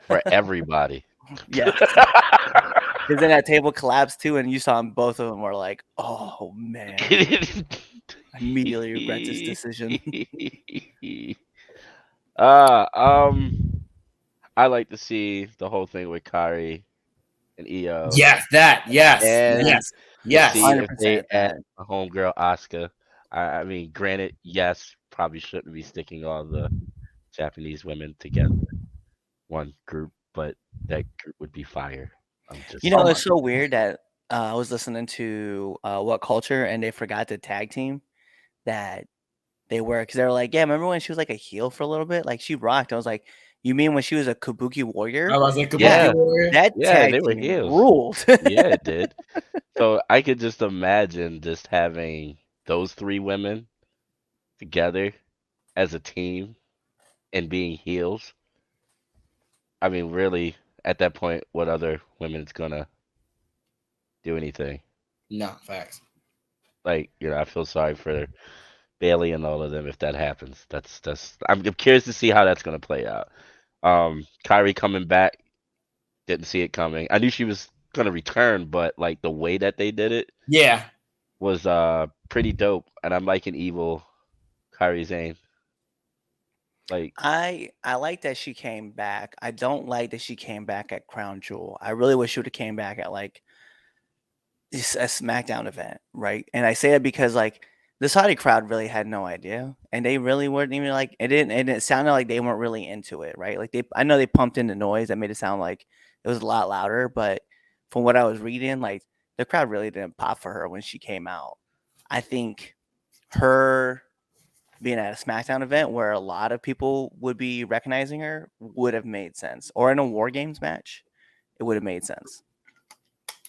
for everybody. Yeah. Because then that table collapsed too, and you saw them. Both of them were like, "Oh man!" I immediately regret this decision. I like to see the whole thing with Kari and EO. Yes. See if they add a homegirl Asuka. I mean, granted, yes, probably shouldn't be sticking all the Japanese women together, one group, but that group would be fire. It's so weird that I was listening to What Culture and they forgot to tag team that they were, because they were like, yeah, remember when she was like a heel for a little bit? Like she rocked. I was like, you mean when she was a Kabuki Warrior? I was a Kabuki Warrior. That tag they were team heels. ruled. Yeah, it did. So I could just imagine just having those three women together as a team and being heels. I mean, really, at that point, what other women's gonna do anything? No, facts. Like, I feel sorry for Bailey and all of them if that happens. I'm curious to see how that's gonna play out. Kyrie coming back, didn't see it coming. I knew she was gonna return, but like the way that they did it, was pretty dope. And I'm liking evil Kyrie Zane. Like, I like that she came back. I don't like that she came back at Crown Jewel. I really wish she would have came back at like a SmackDown event, right? And I say that because like the Saudi crowd really had no idea, and they really weren't even like it didn't. And it sounded like they weren't really into it, right? Like I know they pumped in the noise that made it sound like it was a lot louder, but from what I was reading, like the crowd really didn't pop for her when she came out. I think her being at a SmackDown event where a lot of people would be recognizing her would have made sense, or in a War Games match, it would have made sense.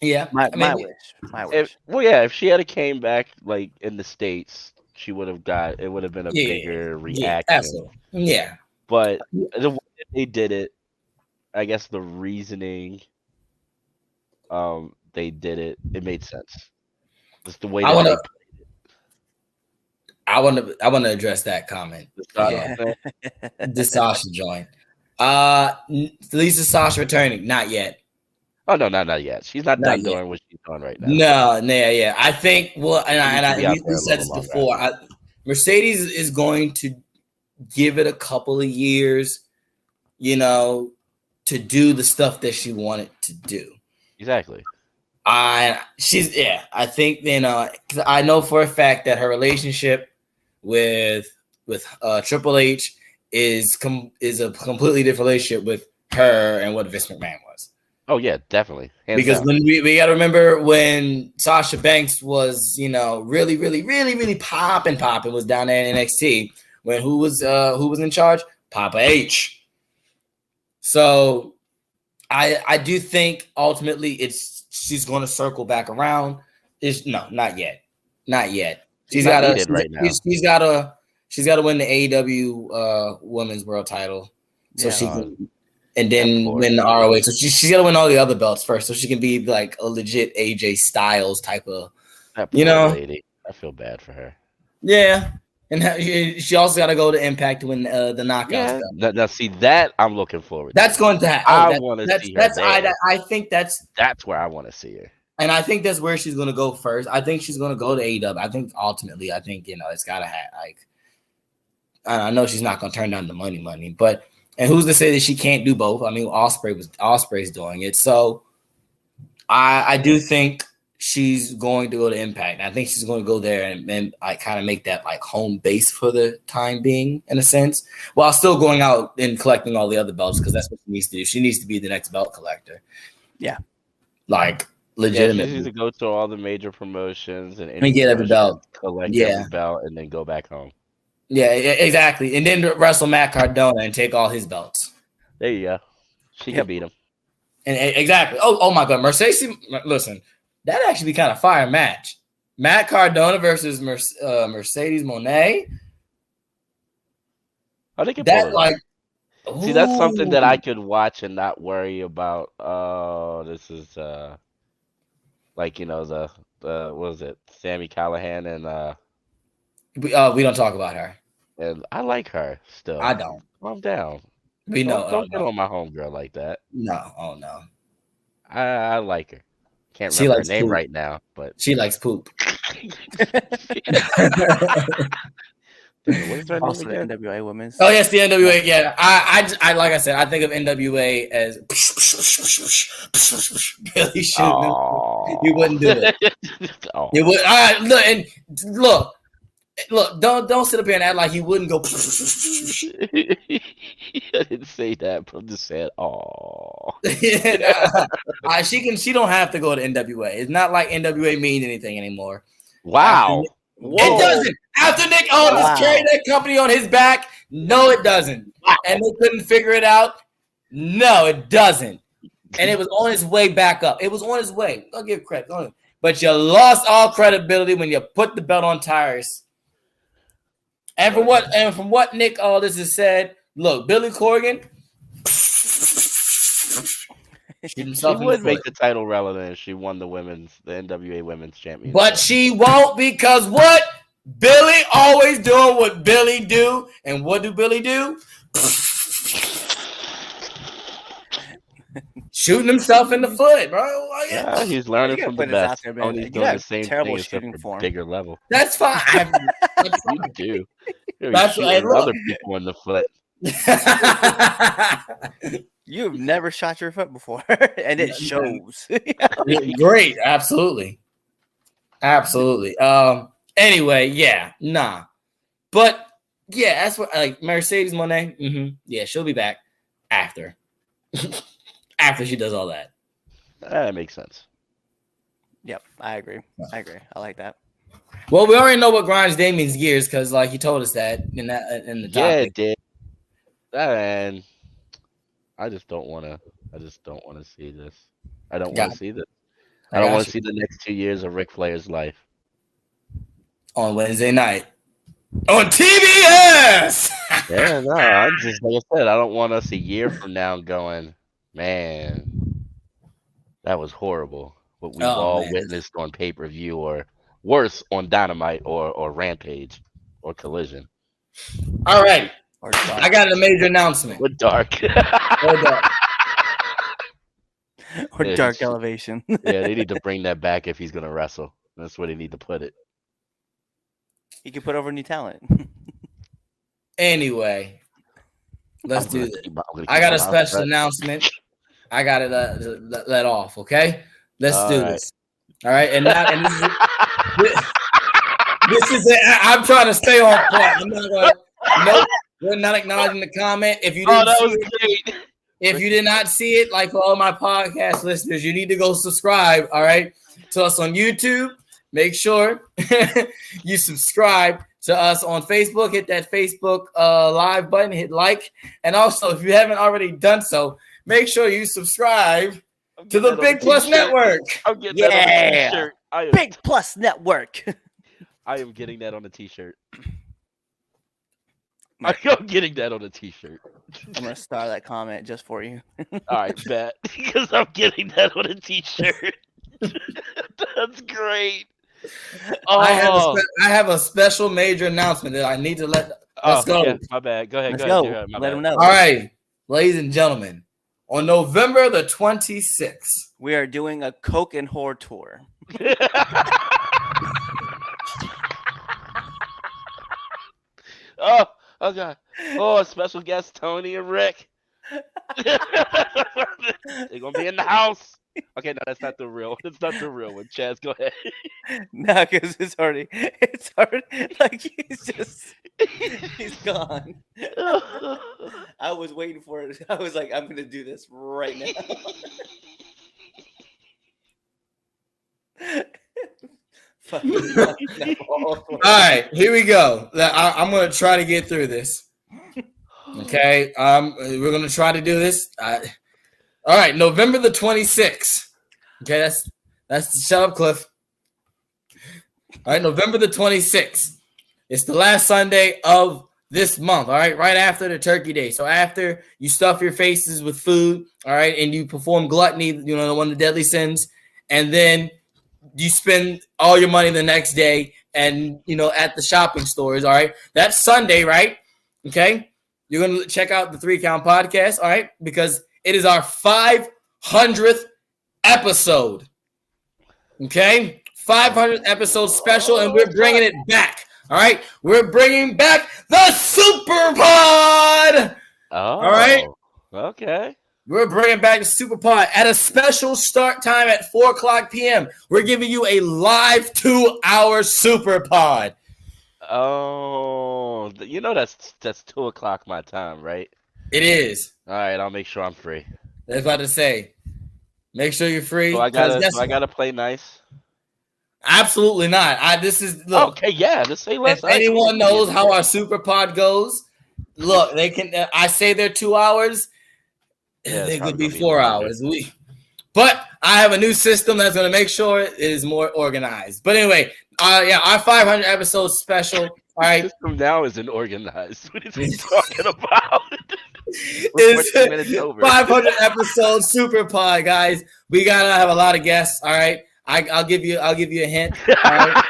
Yeah, My I mean, my wish. if she had came back like in the States, she would have got it would have been a yeah, bigger yeah, reaction. absolutely, yeah. But the way that they did it, I guess the reasoning they did it, it made sense. Just the way I that wanna, they I want to address that comment. played the style. The Sasha joint. Lisa Sasha returning? Not yet. Oh no, not yet. She's not Not done yet. doing what she's doing right now. No, yeah. I think She needs to be out we there a said this little longer, before. Mercedes is going to give it a couple of years, to do the stuff that she wanted to do. Exactly. I think 'cause I know for a fact that her relationship with Triple H is a completely different relationship with her and what Vince McMahon was. Oh yeah, definitely. Hands Because down. when we got to remember when Sasha Banks was, really, really, really, really popping was down there in NXT. When who was in charge? Papa H. So I do think ultimately she's going to circle back around. Not yet. She's got to right now. she's got to win the AEW Women's World Title, so she can, and then win the ROH. So she's got to win all the other belts first, so she can be like a legit AJ Styles type of, That poor lady. I feel bad for her. Yeah, and she also got to go to Impact to win the Knockouts belt. Now, see that I'm looking forward. That's to. going to happen. I want to see her. I think that's where I want to see her. And I think that's where she's going to go first. I think she's going to go to AEW. I think ultimately, it's got to have like. I know she's not going to turn down the money, but and who's to say that she can't do both? I mean, Osprey's doing it, so I do think she's going to go to Impact. And I think she's going to go there and like kind of make that like home base for the time being, in a sense, while still going out and collecting all the other belts because that's what she needs to do. She needs to be the next belt collector. Yeah, like. Legitimately, she needs to go to all the major promotions and get every belt, collect every belt, and then go back home. Yeah, exactly. And then wrestle Matt Cardona and take all his belts. There you go. She can beat him. And exactly. Oh my God, Mercedes. Listen, that actually be kind of fire match. Matt Cardona versus Mercedes Moné. I think that like. See, that's something that I could watch and not worry about. Oh, this is like the what was it, Sami Callihan and we don't talk about her. And I like her still. I don't. Calm down. Don't get on my homegirl like that. No, oh no. I like her. Can't remember her name right now, but she likes poop. What is her also name the NWA Women's. Oh yes, the NWA. Yeah, I like I said, I think of NWA as Billy shooting. You wouldn't do it. You would. All right, look. Don't sit up here and act like he wouldn't go. I didn't say that, but I'm just saying, She don't have to go to NWA. It's not like NWA means anything anymore. Wow. It doesn't. After Nick Aldis carried that company on his back, no, it doesn't. Wow. And they couldn't figure it out. No, it doesn't. And it was on its way back up. It was on its way. I'll give credit. But you lost all credibility when you put the belt on Tyrus. And from what Nick Aldis has said, look, Billy Corgan. She would make the title relevant if she won the NWA Women's Championship. But she won't, because what? Billy always doing what Billy do. And what do Billy do? Shooting himself in the foot, bro. Yeah, he's learning from the best. Tony's doing the same terrible thing shooting except form. for bigger level. That's fine. You do. You're shooting other people in the foot. You've never shot your foot before, and it shows. Great, absolutely. Anyway, yeah, nah. But yeah, that's what like Mercedes Moné. Yeah, she'll be back after she does all that. That makes sense. Yep, I agree. I like that. Well, we already know what grinds Damien's gears because like he told us that in the topic. Yeah, it did. And I just don't want to see this. I don't want to see this. I don't want to see the next 2 years of Ric Flair's life on Wednesday night on TBS. Yeah, no, I just like I said, I don't want us a year from now going, man, that was horrible. What we've all witnessed on pay-per-view, or worse, on Dynamite or Rampage or Collision. All right, I got a major announcement. With Dark. Or Dark Elevation. Yeah, they need to bring that back if he's gonna wrestle. That's where they need to put it. He can put over new talent. Anyway, let's do this. I got a special announcement. I got to let off. Okay, let's do this. All right, and this is it. I'm trying to stay on point. I'm not going. Nope, we're not acknowledging the comment. If you didn't that was great. If you did not see it, like for all my podcast listeners, you need to go subscribe, all right, to us on YouTube. Make sure you subscribe to us on Facebook. Hit that Facebook live button, hit like. And also, if you haven't already done so, make sure you subscribe to the Big Plus Network. I'm getting that on a t-shirt. Big Plus Network. I am getting that on a t-shirt. I'm getting that on a t-shirt. I'm going to star that comment just for you. All right, bet. Because I'm getting that on a t-shirt. That's great. Oh. I have a special major announcement that I need to let's go. Yeah, my bad. Go ahead. Let's go. Let them know. All right, ladies and gentlemen, on November the 26th, we are doing a Coke and Whore tour. Oh God! Oh, special guest Tony and Rick. They're gonna be in the house. Okay, no, that's not the real. It's not the real one. Chaz, go ahead. No, because it's already like he's gone. I was waiting for it. I was like, I'm gonna do this right now. All right, here we go. I'm gonna try to get through this. Okay, we're gonna try to do this. All right, November the 26th. Okay, that's shut up, Cliff. All right, November the 26th. It's the last Sunday of this month. All right, right after the Turkey Day. So after you stuff your faces with food, all right, and you perform gluttony, one of the deadly sins, and then you spend all your money the next day and, at the shopping stores, all right? That's Sunday, right? Okay? You're going to check out the 3 Count Podcast, all right? Because it is our 500th episode, okay? 500th episode special, and we're bringing it back, all right? We're bringing back the Super Pod! Oh, all right? Okay. We're bringing back the Super Pod at a special start time at 4:00 p.m. We're giving you a live 2-hour Super Pod. Oh, that's 2:00 my time, right? It is. All right, I'll make sure I'm free. That's about to say. Make sure you're free. So I gotta play nice. Absolutely not. Look. Okay, yeah. Just say less. If anyone knows how our Super Pod goes, look, they can. I say they're 2 hours. Yeah, they could be 4 hours. But I have a new system that's going to make sure it is more organized. But anyway, our 500 episode special. All right. The system now isn't organized. What is he talking about? It's 500 episode Super Pod, guys. We gotta have a lot of guests. All right. I'll give you a hint. All right?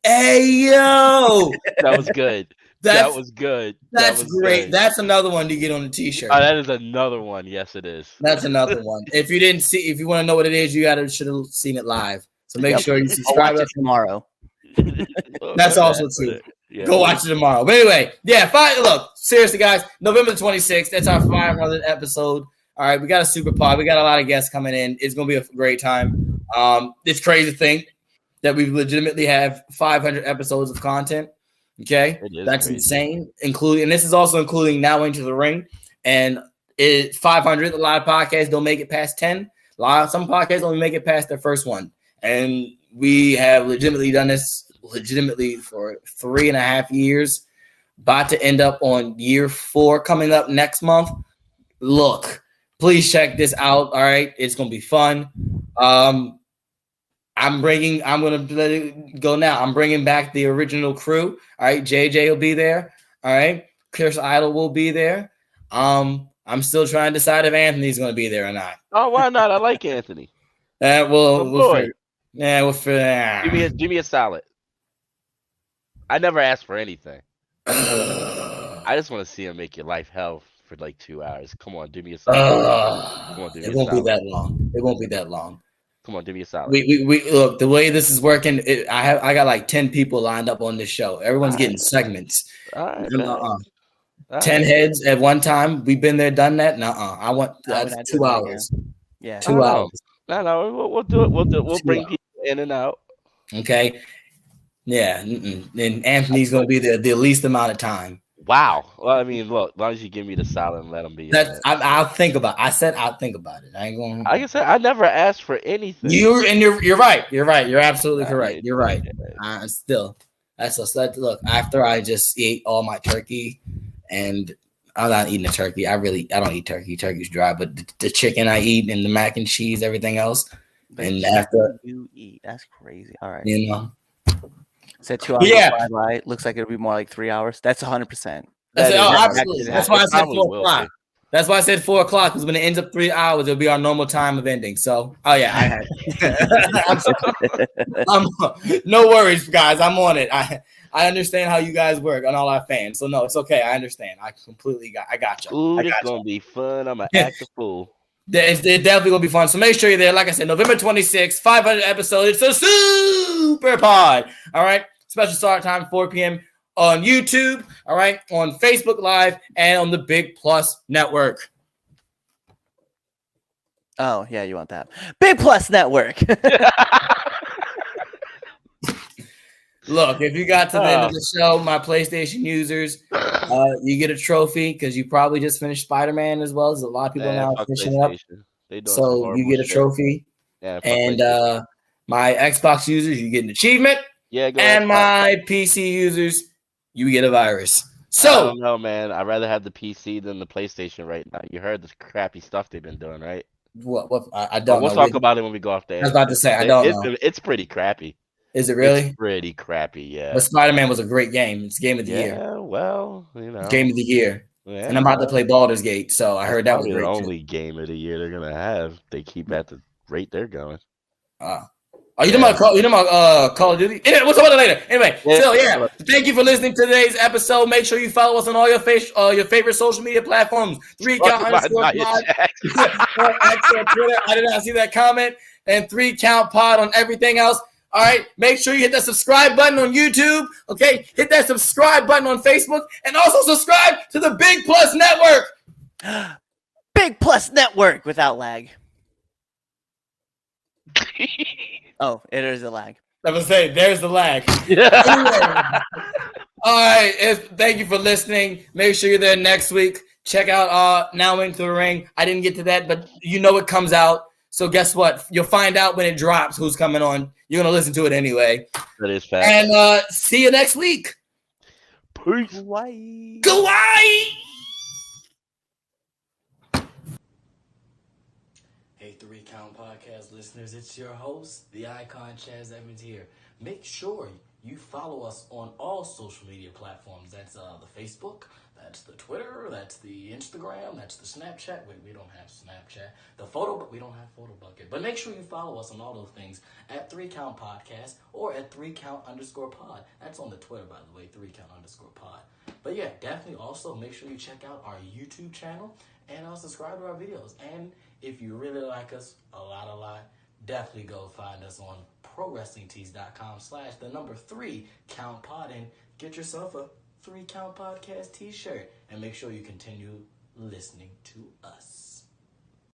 Hey yo, that was good. That was good. That's great. Good. That's another one to get on the t-shirt. That is another one. Yes, it is. That's another one. If you want to know what it is, you should have seen it live. So make sure you subscribe tomorrow. That's also true. Yeah. Go watch it tomorrow. But anyway, yeah, look, seriously, guys, November 26th, that's our 500th episode. All right, we got a super pod. We got a lot of guests coming in. It's going to be a great time. It's crazy to think that we legitimately have 500 episodes of content. Okay, that's crazy. insane. And this is also including Now Into the Ring. And 500. A lot of podcasts don't make it past 10. Some podcasts only make it past their first one. And we have legitimately done this for 3.5 years. About to end up on year 4 coming up next month. Look, please check this out. All right, it's gonna be fun. I'm gonna let it go now. I'm bringing back the original crew. All right, JJ will be there. All right, Chris Idol will be there. I'm still trying to decide if Anthony's gonna be there or not. Oh, why not? I like Anthony. We'll figure. Yeah, we'll figure. Give me a salad. I never asked for anything. I just want to see him make your life hell for like 2 hours. Come on, do me a salad. It won't be that long. It won't be that long. Come on, do me a salad. We look, the way this is working. I got like 10 people lined up on this show. Everyone's getting segments. All right, 10 heads at one time. We've been there, done that. I want 2 hours. Yeah, 2 hours. No, we'll do it. We'll bring people in and out. Okay. Yeah, and Anthony's going to be there the least amount of time. Wow. Well, I mean, look, as long as you give me the salad and let him be. I'll think about it. I said I'll think about it. I ain't going. Like I said, I never asked for anything. You're right. You're right. You're absolutely correct. You're right. Look. After I just ate all my turkey, and I'm not eating the turkey. I don't eat turkey. Turkey's dry, but the chicken I eat and the mac and cheese, everything else. And after you eat, that's crazy. All right, you know. Said 2 hours. Yeah, right. Looks like it'll be more like 3 hours. That's 100%. Absolutely. That's why I said 4 o'clock. That's why I said 4 o'clock, because when it ends up 3 hours, it'll be our normal time of ending. So, I had. No worries, guys. I'm on it. I understand how you guys work and all our fans. So no, it's okay. I understand. I got you. Ooh, it's gonna be fun. I'm an active fool. It's definitely gonna be fun. So make sure you're there. Like I said, November 26th, 500 episodes. It's a super pod. All right. Special start time 4 p.m. on YouTube. All right, on Facebook Live and on the Big Plus Network. Oh yeah, you want that Big Plus Network. Look, if you got to the end of the show, my PlayStation users, you get a trophy because you probably just finished Spider-Man as well. There's a lot of people now finishing it up. So you get a trophy. Yeah, and my Xbox users, you get an achievement. Yeah, go and ahead. My PC users, you get a virus. So I don't know, man. I'd rather have the PC than the PlayStation right now. You heard the crappy stuff they've been doing, right? What I don't know. We'll talk about it when we go off the air. I was about to say, I don't know. It's pretty crappy. Is it really? It's pretty crappy, yeah. But Spider-Man was a great game. It's game of the year. Yeah, well, you know. Game of the year. Yeah, and I'm about to play Baldur's Gate, so I heard that was great. The only game of the year they're gonna have. They keep at the rate they're going. You talking about Call of Duty? Anyway, we'll talk about it later. Anyway, thank you for listening to today's episode. Make sure you follow us on all your favorite social media platforms. 3count _ pod. X or Twitter. I did not see that comment. And 3count pod on everything else. All right. Make sure you hit that subscribe button on YouTube. Okay. Hit that subscribe button on Facebook. And also subscribe to the Big Plus Network. Big Plus Network without lag. Oh, it is a lag. I was saying, there's the lag. Anyway, all right. Thank you for listening. Make sure you're there next week. Check out Now Into the Ring. I didn't get to that, but you know it comes out. So guess what? You'll find out when it drops who's coming on. You're going to listen to it anyway. That is fast. And see you next week. Peace. Kawaii. Hey, 3count podcast listeners, it's your host, the icon Chaz Evans here. Make sure you follow us on all social media platforms. That's the Facebook, that's the Twitter, that's the Instagram, that's the Snapchat. Wait, we don't have Snapchat. We don't have Photo Bucket. But make sure you follow us on all those things at 3count podcast or at 3count _ pod. That's on the Twitter, by the way, 3count _ pod. But yeah, definitely also make sure you check out our YouTube channel and subscribe to our videos. And if you really like us a lot, definitely go find us on ProWrestlingTees.com/3CountPod and get yourself a 3 Count Podcast t-shirt. And make sure you continue listening to us.